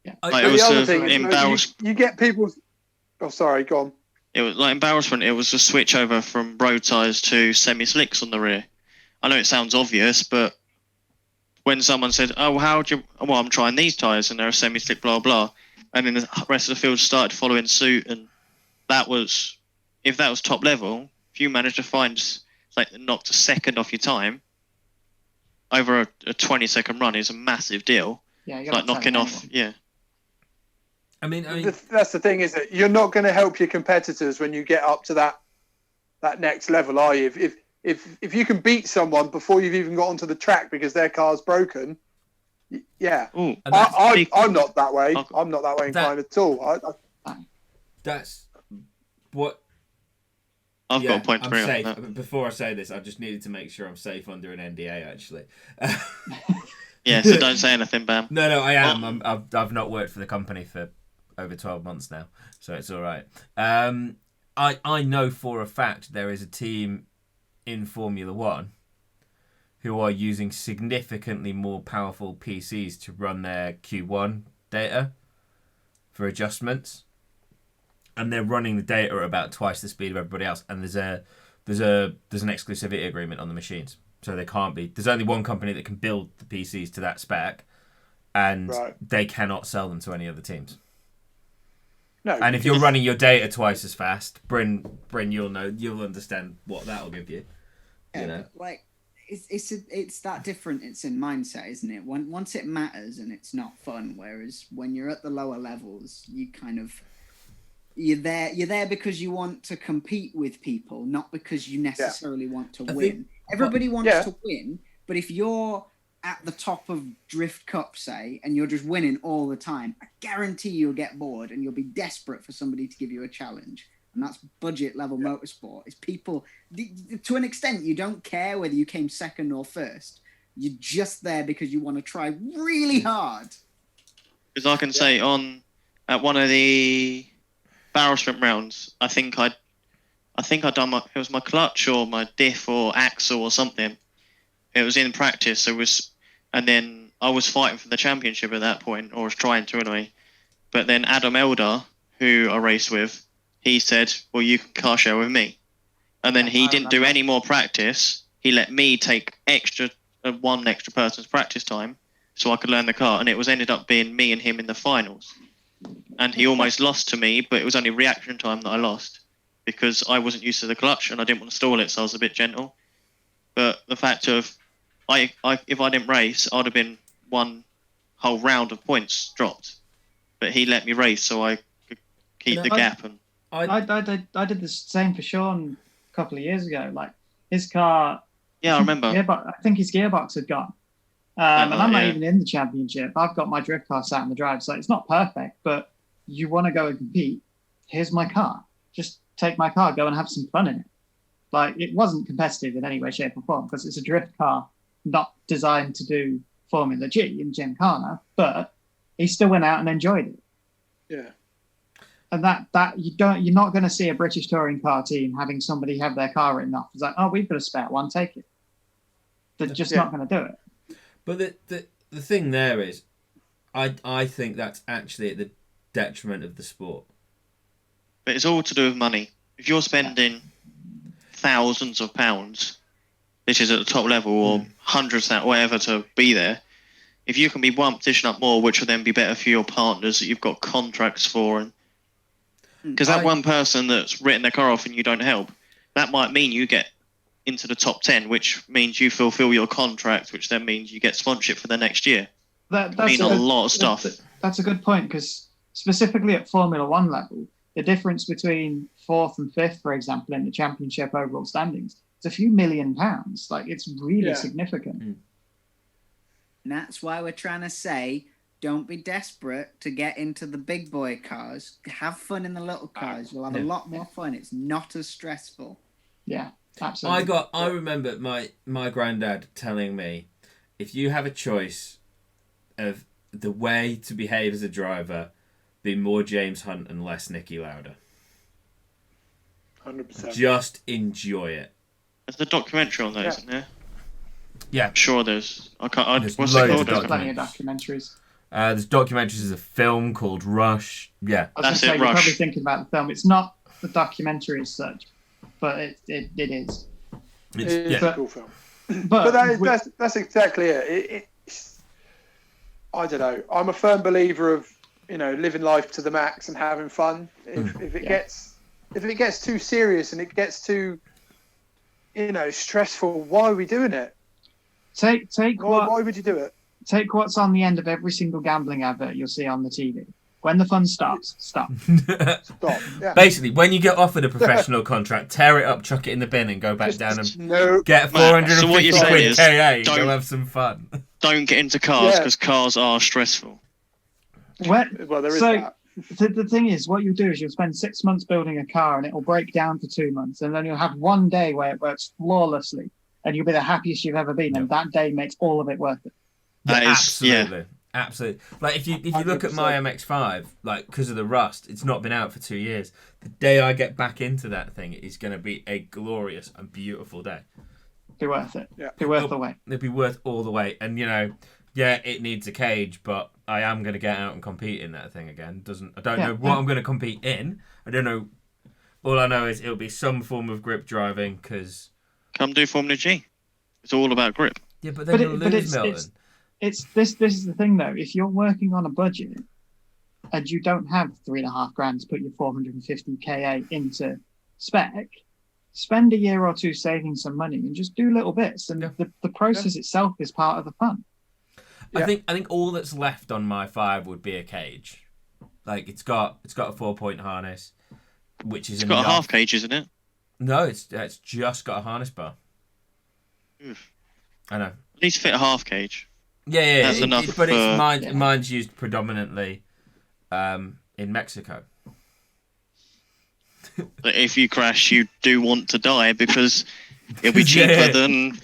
Yeah. The other thing, you get people. Oh, sorry, go on. It was like embarrassment. It was a switch over from road tyres to semi-slicks on the rear. I know it sounds obvious, but when someone said, "Oh, I'm trying these tyres and they're a semi-slick, blah blah," and then the rest of the field started following suit, and if that was top level, if you managed to find knocked a second off your time over a 20-second run is a massive deal. Yeah, it's like knocking off. Yeah. I mean, that's the thing, is that you're not going to help your competitors when you get up to that next level, are you? If you can beat someone before you've even got onto the track because their car's broken, yeah. Ooh, I'm not that way. I'm not that way inclined at all. That's what. I've got a point to I'm bring up safe. on that. Before I say this, I just needed to make sure I'm safe under an NDA. Actually. Yeah, so don't say anything, Bam. No, I am. I've not worked for the company for over 12 months now, so it's all right. I know for a fact there is a team in Formula One who are using significantly more powerful PCs to run their Q1 data for adjustments, and they're running the data at about twice the speed of everybody else. And there's an exclusivity agreement on the machines, so they can't be. There's only one company that can build the PCs to that spec, and they cannot sell them to any other teams. No, and if you're running your data twice as fast, Bryn, you'll understand what that'll give you. Yeah, You know, like it's that different. It's in mindset, isn't it? Once it matters and it's not fun. Whereas when you're at the lower levels, you're there because you want to compete with people, not because you necessarily want to win. Everybody wants to win, but if you're at the top of Drift Cup, say, and you're just winning all the time, I guarantee you'll get bored and you'll be desperate for somebody to give you a challenge. And that's budget level motorsport. It's people, to an extent, you don't care whether you came second or first. You're just there because you want to try really hard. Because I can say at one of the barrel sprint rounds, I think I'd done it was my clutch or my diff or axle or something. It was in practice. And then I was fighting for the championship at that point, or was trying to anyway. But then Adam Elder, who I raced with, he said, well, you can car share with me. And then he didn't do any more practice. He let me take one extra person's practice time so I could learn the car. And it ended up being me and him in the finals. And he almost lost to me, but it was only reaction time that I lost because I wasn't used to the clutch and I didn't want to stall it, so I was a bit gentle. But the fact of, if I didn't race, I'd have been one whole round of points dropped. But he let me race so I could keep the gap. And I did the same for Sean a couple of years ago. Like his car. Yeah, I remember. I think his gearbox had gone. And I'm not even in the championship. I've got my drift car sat in the drive. So it's not perfect, but you want to go and compete. Here's my car. Just take my car, go and have some fun in it. Like, it wasn't competitive in any way, shape or form because it's a drift car not designed to do Formula G in Gymkhana, but he still went out and enjoyed it. Yeah. And you're not going to see a British touring car team having somebody have their car written off. It's like, oh, we've got a spare one, take it. They're just not going to do it. But the thing there is, I think that's actually at the detriment of the sport. But it's all to do with money. If you're spending thousands of pounds, which is at the top level, or hundreds, whatever, to be there, if you can be one position up more, which will then be better for your partners that you've got contracts for, and because that one person that's written their car off and you don't help, that might mean you get into the top 10, which means you fulfill your contract, which then means you get sponsorship for the next year. That's a lot of stuff. That's a good point, because specifically at Formula One level, the difference between 4th and 5th, for example, in the championship overall standings, it's a few £1 million. Like, it's really significant. And that's why we're trying to say, don't be desperate to get into the big boy cars. Have fun in the little cars. You'll have a lot more fun. It's not as stressful. Yeah, absolutely. I remember my granddad telling me, if you have a choice of the way to behave as a driver, be more James Hunt and less Nicky Lauda. 100%. Just enjoy it. There's a documentary on that, isn't there? Yeah. I'm sure there's. What's it loads called? of Plenty of documentaries. There's documentaries. There's a film called Rush. Yeah. I was That's going to say, it, you're Rush. probably thinking about the film. It's not the documentary as such, but it is. It's a cool film. But that's exactly it. I don't know. I'm a firm believer of living life to the max and having fun. If it gets too serious and it gets too stressful, why are we doing it? Why would you do it? Take what's on the end of every single gambling advert you'll see on the TV. When the fun stops, stop. Stop. Yeah. Basically, when you get offered a professional contract, tear it up, chuck it in the bin, and go back down and get 450 so what you're saying quid is, KA and go have some fun. Don't get into cars because cars are stressful. Well, there is that. The thing is, what you'll do is you'll spend 6 months building a car and it will break down for 2 months, and then you'll have one day where it works flawlessly, and you'll be the happiest you've ever been, and that day makes all of it worth it. Absolutely. Like if you look at my MX-5, like because of the rust, it's not been out for 2 years. The day I get back into that thing, it's going to be a glorious and beautiful day. Be worth it. Yeah. Be worth the wait. It'll be worth all the wait, and it needs a cage, but I am going to get out and compete in that thing again. I don't know what I'm going to compete in. I don't know. All I know is it'll be some form of grip driving because. Come do Formula G. It's all about grip. Yeah, but then you'll lose, Milton. It's this is the thing though. If you're working on a budget and you don't have $3,500 to put your 450 KA into spec, spend a year or two saving some money and just do little bits. And the process itself is part of the fun. I think all that's left on my 5 would be a cage. Like it's got a 4-point harness, which is got a half cage, isn't it? No, it's just got a harness bar. Oof. I know. At least fit a half cage. Yeah, that's enough. But mine's used predominantly in Mexico. If you crash, you do want to die because it'll be cheaper than.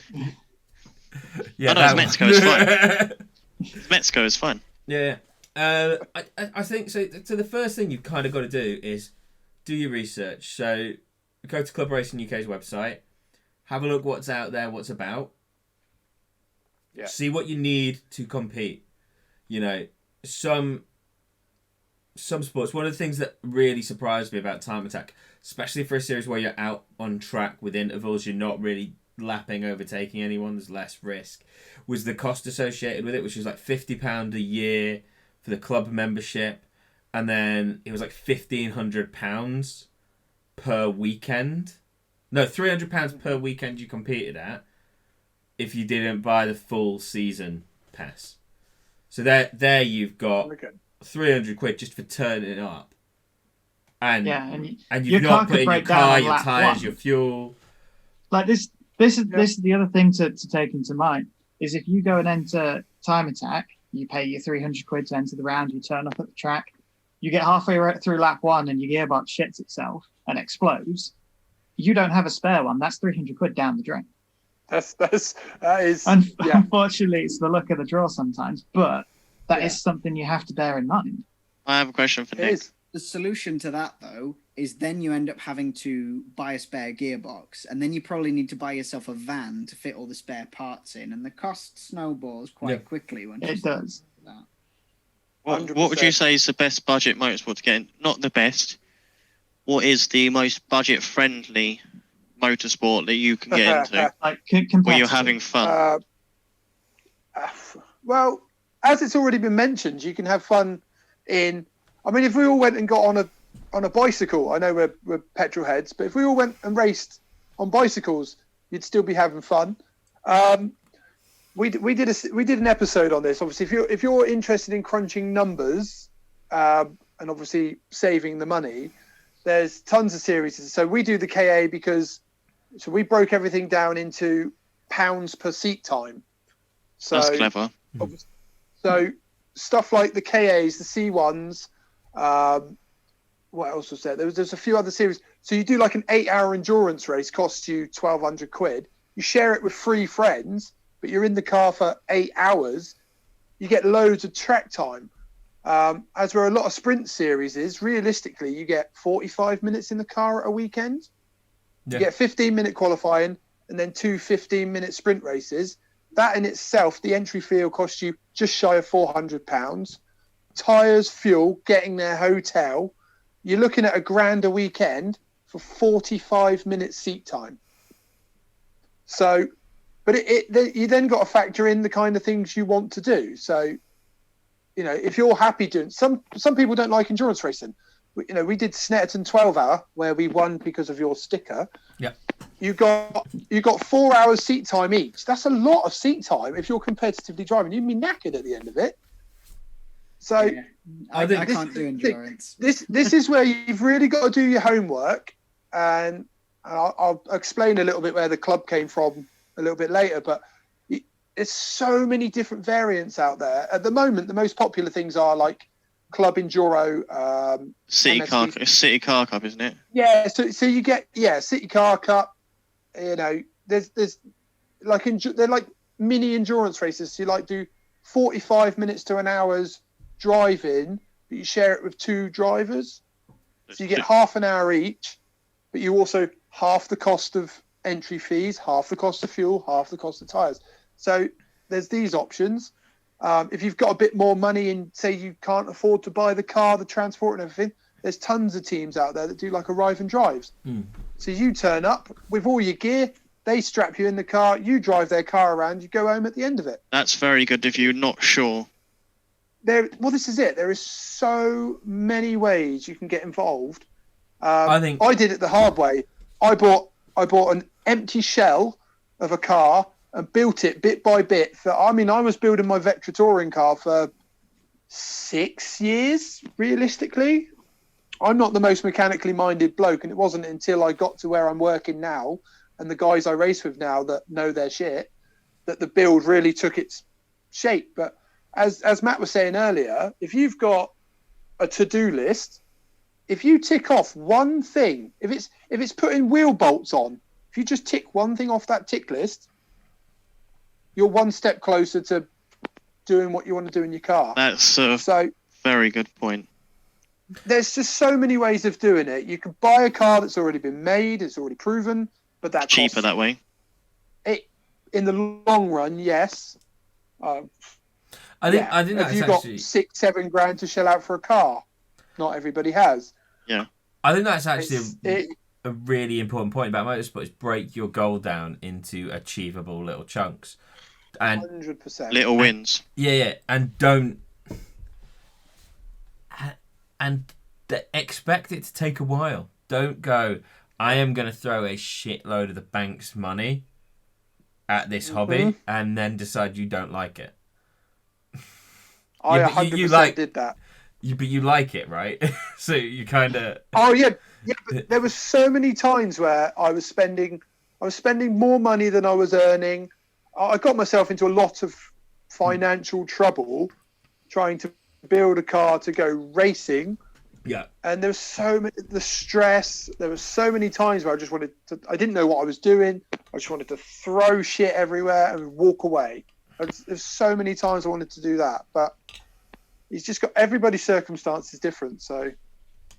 Yeah, Mexico is fine. Mexico is fine. Yeah, I think so. So the first thing you've kind of got to do is do your research. So go to Club Racing UK's website, have a look what's out there, what's about. Yeah. See what you need to compete. Some sports. One of the things that really surprised me about Time Attack, especially for a series where you're out on track with intervals, you're not really lapping, overtaking anyone, there's less risk, was the cost associated with it, which was like £50 a year for the club membership, and then it was like £1,500 per weekend. No, £300 per weekend you competed at if you didn't buy the full season pass. So there you've got 300 quid just for turning it up. And you've not put in your car, your tyres, your fuel. Like this is the other thing to take into mind, is if you go and enter Time Attack, you pay your 300 quid to enter the round, you turn up at the track, you get halfway through lap 1 and your gearbox shits itself and explodes, you don't have a spare one. That's 300 quid down the drain. That is. Unfortunately, it's the luck of the draw sometimes, but that is something you have to bear in mind. I have a question for Nick. The solution to that, though, is then you end up having to buy a spare gearbox, and then you probably need to buy yourself a van to fit all the spare parts in, and the cost snowballs quite quickly when it does. That. What would you say is the best budget motorsport to get in? Not the best. What is the most budget-friendly motorsport that you can get into where you're having fun? Well, as it's already been mentioned, you can have fun in. I mean, if we all went and got on a bicycle, I know we're petrol heads, but if we all went and raced on bicycles, you'd still be having fun. We did an episode on this. Obviously, if you're interested in crunching numbers and obviously saving the money, there's tons of series. So we do the KA because we broke everything down into pounds per seat time. So that's clever. So stuff like the KAs, the C1s. What else was there? There's a few other series. So you do like an 8-hour endurance race, costs you 1,200 quid. You share it with 3 friends, but you're in the car for 8 hours. You get loads of track time. As where a lot of sprint series is, realistically, you get 45 minutes in the car at a weekend. You get 15-minute qualifying and then 2 15-minute sprint races. That in itself, the entry fee will cost you just shy of £400. Tyres, fuel, getting their hotel. You're looking at £1,000 a weekend for 45 minutes seat time. So, but you then got to factor in the kind of things you want to do. So, if you're happy doing some people don't like endurance racing. We did Snetterton 12-hour where we won because of your sticker. Yeah. You got 4 hours seat time each. That's a lot of seat time if you're competitively driving. You'd be knackered at the end of it. So Yeah. I think can't do endurance. this is where you've really got to do your homework, and I'll explain a little bit where the club came from a little bit later. But there's so many different variants out there at the moment. The most popular things are like Club Enduro, City Car Cup, isn't it? Yeah, so you get City Car Cup. You know, there's like they're like mini endurance races. So you like do 45 minutes to an hour's driving, but you share it with 2 drivers. So you get half an hour each, but you also half the cost of entry fees, half the cost of fuel, half the cost of tyres. So there's these options. If you've got a bit more money and say you can't afford to buy the car, the transport and everything, there's tons of teams out there that do like arrive and drives. So you turn up with all your gear, they strap you in the car, you drive their car around, you go home at the end of it. That's very good if you're not sure. This is it. There is so many ways you can get involved. I think I did it the hard way. I bought an empty shell of a car and built it bit by bit. I was building my Vectra touring car for 6 years, realistically. I'm not the most mechanically minded bloke, and it wasn't until I got to where I'm working now and the guys I race with now that know their shit that the build really took its shape. But as Matt was saying earlier, if you've got a to-do list, if you tick off one thing, if it's putting wheel bolts on, if you just tick one thing off that tick list, you're one step closer to doing what you want to do in your car. That's a very good point. There's just so many ways of doing it. You can buy a car that's already been made, it's already proven, but that's cheaper that way. In the long run, yes. I think that's you actually got $6-7 grand to shell out for a car? Not everybody has. Yeah. I think that's actually a really important point about motorsport is break your goal down into achievable little chunks. And 100%. Little wins. Yeah, and don't expect it to take a while. Don't go, I am going to throw a shitload of the bank's money at this hobby and then decide you don't like it. I 100% did that. But you like it, right? So you kind of... Oh, yeah. Yeah, but there were so many times where I was spending more money than I was earning. I got myself into a lot of financial trouble trying to build a car to go racing. Yeah. And there was the stress. There was so many times where I didn't know what I was doing. I just wanted to throw shit everywhere and walk away. There's so many times I wanted to do that, but it's just got everybody's circumstance is different. So,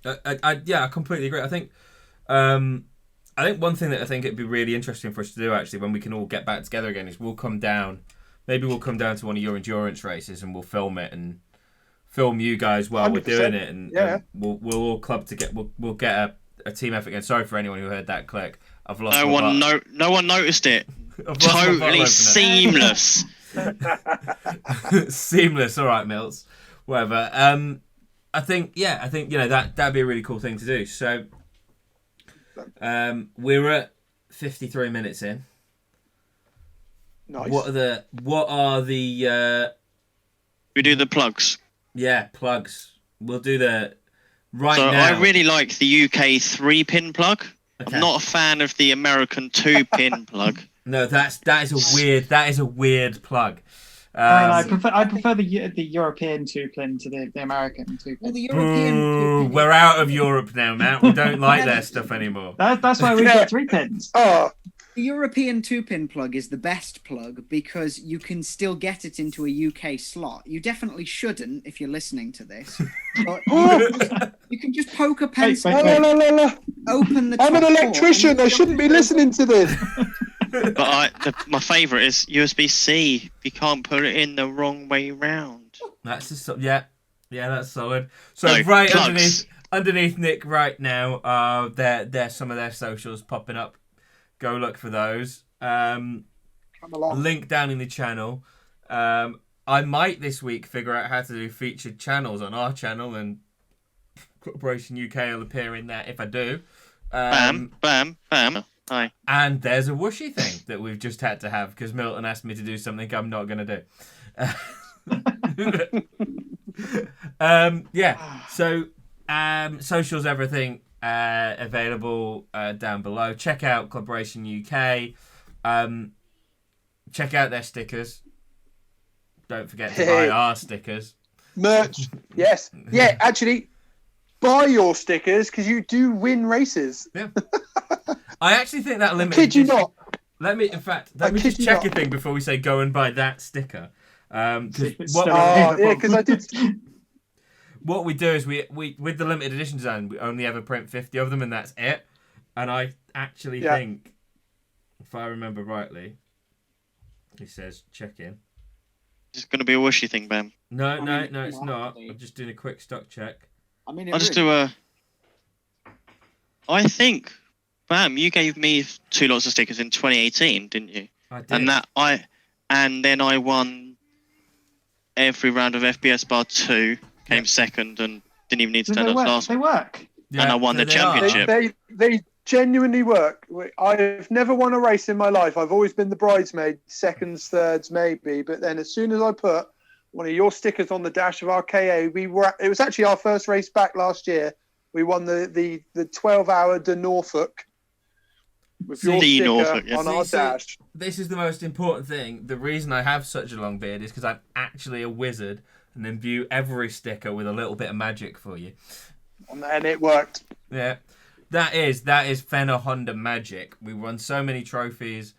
I completely agree. I think one thing that I think it'd be really interesting for us to do actually when we can all get back together again is we'll come down to one of your endurance races and we'll film it and film you guys while we're doing it, and we'll all club together. We'll get a team effort again. Sorry for anyone who heard that click. I've lost. No one noticed it. Totally seamless. Seamless. All right, Mills. Whatever. I think that'd be a really cool thing to do. So, we're at 53 minutes in. Nice. What are the? We do the plugs. Yeah, plugs. We'll do the now. I really like the UK 3-pin plug. Okay. I'm not a fan of the American 2-pin plug. No, that is a weird plug. I prefer the European 2-pin to the American 2-pin. Well, the European 2-pin we're out of Europe now, Matt. We don't like their stuff anymore. That's why we've got 3 pins. Oh. The European 2-pin plug is the best plug because you can still get it into a UK slot. You definitely shouldn't if you're listening to this. But you can just poke a pencil. Open the. I'm an electrician. I shouldn't be listening to this. But my favourite is USB-C. You can't put it in the wrong way round. That's that's solid. So underneath Nick right now, there's some of their socials popping up. Go look for those. Come along. Link down in the channel. I might this week figure out how to do featured channels on our channel, and Corporation UK will appear in there if I do. Bam. Hi. And there's a whooshy thing that we've just had to have because Milton asked me to do something I'm not going to do. Yeah. So socials, everything available down below. Check out Club Racing UK. Check out their stickers. Don't forget to buy our stickers. Merch. Yes. Yeah, actually, buy your stickers because you do win races. Yeah. I actually think that limited. Kid you not. Let me just check a thing before we say go and buy that sticker. Because I did. What we do is we with the limited edition design, we only ever print 50 of them, and that's it. And I actually think, if I remember rightly, he says check in. It's going to be a wishy thing, Ben. No, it's not. I'm just doing a quick stock check. I mean, I'll just do a. I think, Bam, you gave me 2 lots of stickers in 2018, didn't you? I did. And then I won every round of FPS Bar 2, came second, and didn't even need to turn up last. They work. Yeah, and I won the championship. They genuinely work. I've never won a race in my life. I've always been the bridesmaid, seconds, thirds, maybe. But then as soon as I put one of your stickers on the dash of our KA, it was actually our first race back last year. We won the 12-hour de Norfolk with your sticker Norfolk, yes. on our dash. This is the most important thing. The reason I have such a long beard is because I'm actually a wizard and imbue every sticker with a little bit of magic for you. And it worked. Yeah. That is Fenner Honda magic. We won so many trophies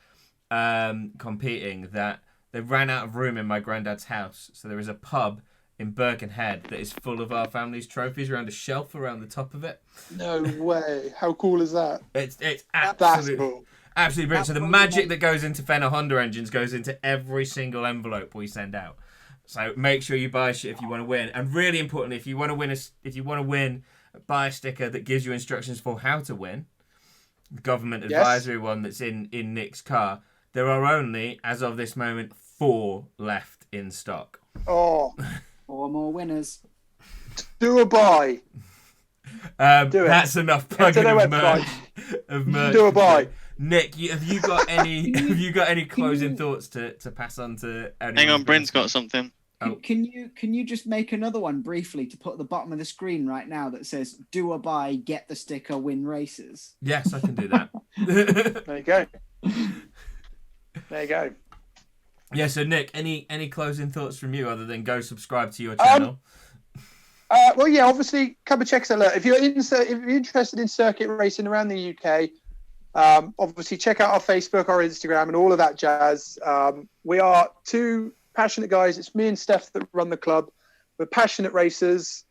competing that they ran out of room in my granddad's house. So there is a pub in Birkenhead that is full of our family's trophies around a shelf around the top of it. No way. How cool is that? It's That's absolutely cool. absolutely brilliant. So the magic that goes into Fenner Honda engines goes into every single envelope we send out. So make sure you buy shit if you want to win. And really importantly, if you want to win, buy a sticker that gives you instructions for how to win. The government advisory one that's in Nick's car. There are only, as of this moment, 4 left in stock. Oh. 4 more winners. Do a buy. Do it. That's enough plugging of merch. Do a buy. Nick, have you got any closing thoughts to pass on to anyone? Hang on, Bryn's got something. Can you just make another one briefly to put at the bottom of the screen right now that says "Do a buy, get the sticker, win races"? Yes, I can do that. There you go. There you go. Yeah. So Nick, any closing thoughts from you other than go subscribe to your channel? Well, yeah, obviously, come and check us out. If you're interested in circuit racing around the UK, obviously check out our Facebook, our Instagram, and all of that jazz. We are 2 passionate guys. It's me and Steph that run the club. We're passionate racers.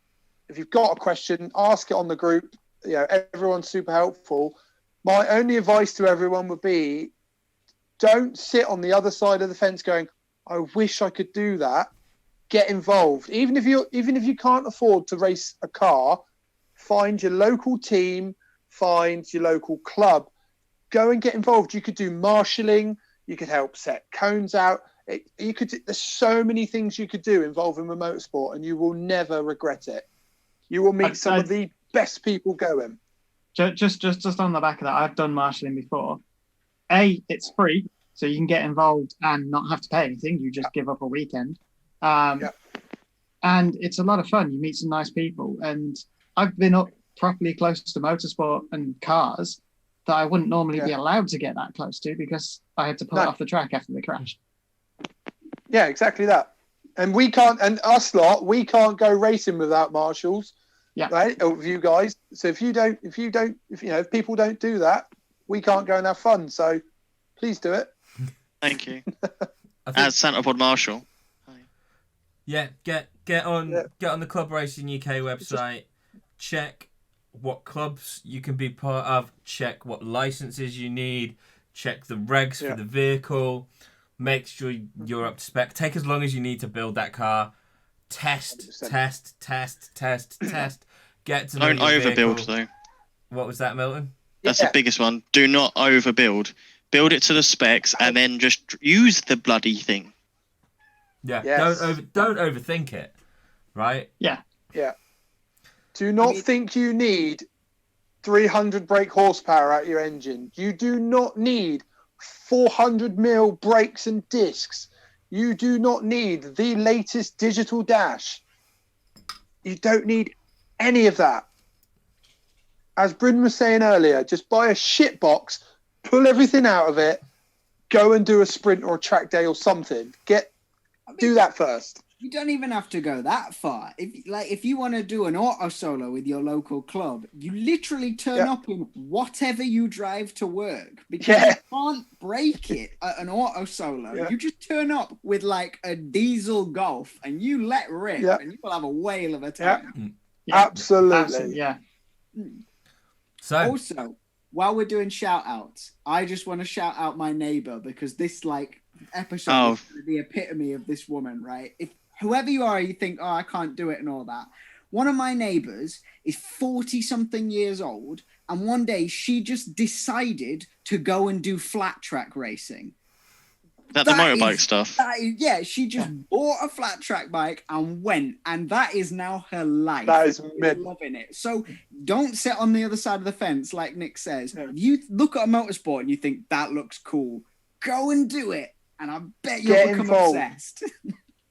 If you've got a question, ask it on the group. You know, everyone's super helpful. My only advice to everyone would be, don't sit on the other side of the fence going, I wish I could do that. Get involved. Even if you can't afford to race a car, find your local team, find your local club. Go and get involved. You could do marshalling. You could help set cones out. There's so many things you could do involving with motorsport, and you will never regret it. You will meet some of the best people going. Just on the back of that, I've done marshalling before. It's free, so you can get involved and not have to pay anything. You just give up a weekend. And it's a lot of fun. You meet some nice people. And I've been up properly close to motorsport and cars that I wouldn't normally be allowed to get that close to because I had to pull it off the track after the crash. Yeah, exactly that. And we can't go racing without marshals. Yeah. Right? Or with you guys. So if people don't do that, we can't go and have fun. So please do it. Thank you. As Santa Pod Marshal. Yeah, get on the Club Racing UK website. Check what clubs you can be part of. Check what licenses you need. Check the regs for the vehicle. Make sure you're up to spec. Take as long as you need to build that car. Test. Get to know Don't your overbuild vehicle. though. What was that, Milton? That's the biggest one. Do not overbuild. Build it to the specs and then just use the bloody thing. Yeah. Yes. Don't overthink it. Right? Yeah. Yeah. Do not think you need 300 brake horsepower out your engine. You do not need 400 mil brakes and discs. You do not need the latest digital dash. You don't need any of that. As Bryn was saying earlier, just buy a shit box, pull everything out of it, go and do a sprint or a track day or something. Do that first. You don't even have to go that far. If you want to do an auto solo with your local club, you literally turn up in whatever you drive to work, because you can't break it at an auto solo. You just turn up with like a diesel Golf and you let rip, and you will have a whale of a time. Absolutely. Yeah. So also, while we're doing shout outs, I just want to shout out my neighbor, because this episode is the epitome of this woman, right? If whoever you are, you think, I can't do it and all that. One of my neighbors is 40-something years old, and one day she just decided to go and do flat track racing. That the motorbike stuff? She just bought a flat track bike and went, and that is now her life. That is loving it. So don't sit on the other side of the fence, like Nick says. If you look at a motorsport and you think that looks cool, go and do it, and I bet you'll become obsessed.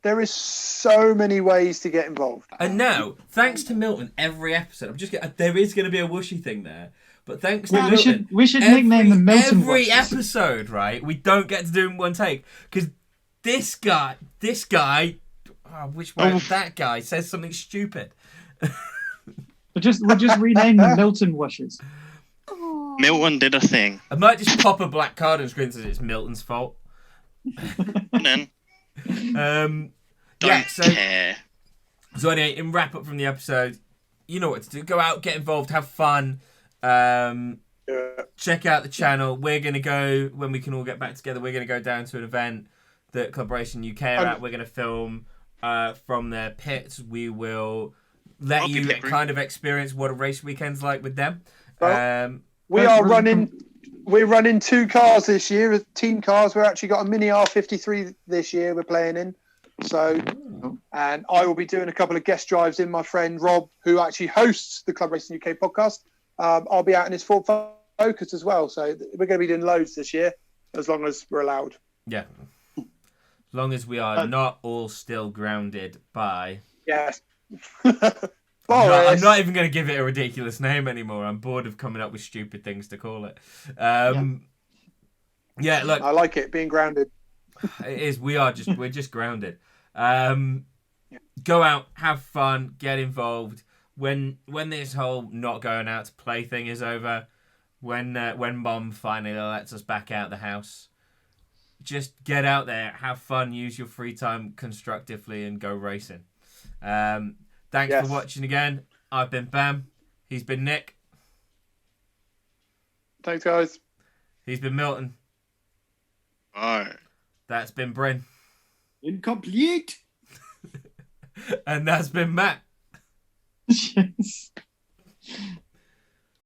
There is so many ways to get involved. And now, thanks to Milton, every episode, there is going to be a whooshy thing there. But thanks to Milton, we should nickname them Milton every Whooshes. episode, right? We don't get to do it in one take because this guy, that guy says something stupid. We'll just rename them Milton Whooshes. Milton did a thing. I might just pop a black card and screen says it's Milton's fault. And then don't care. So anyway, in wrap up from the episode, you know what to do. Go out, get involved, have fun. Check out the channel. We're going to go, when we can all get back together, we're going to go down to an event that Club Racing UK are at. We're going to film from their pits. We will let you kind of experience what a race weekend's like with them. We're running 2 cars this year, team cars. We've actually got a Mini R53 this year we're playing in. So, and I will be doing a couple of guest drives in. My friend Rob, who actually hosts the Club Racing UK podcast, I'll be out in his Ford Focus as well. So we're going to be doing loads this year, as long as we're allowed. Yeah. As long as we are not all still grounded by... Yes. I'm not even going to give it a ridiculous name anymore. I'm bored of coming up with stupid things to call it. Look. I like it, being grounded. It is. We're just grounded. Go out, have fun, get involved. When this whole not going out to play thing is over, when Mom finally lets us back out the house, just get out there, have fun, use your free time constructively, and go racing. Thanks for watching again. I've been Bam. He's been Nick. Thanks, guys. He's been Milton. Alright. That's been Bryn. Incomplete. And that's been Matt. Yes.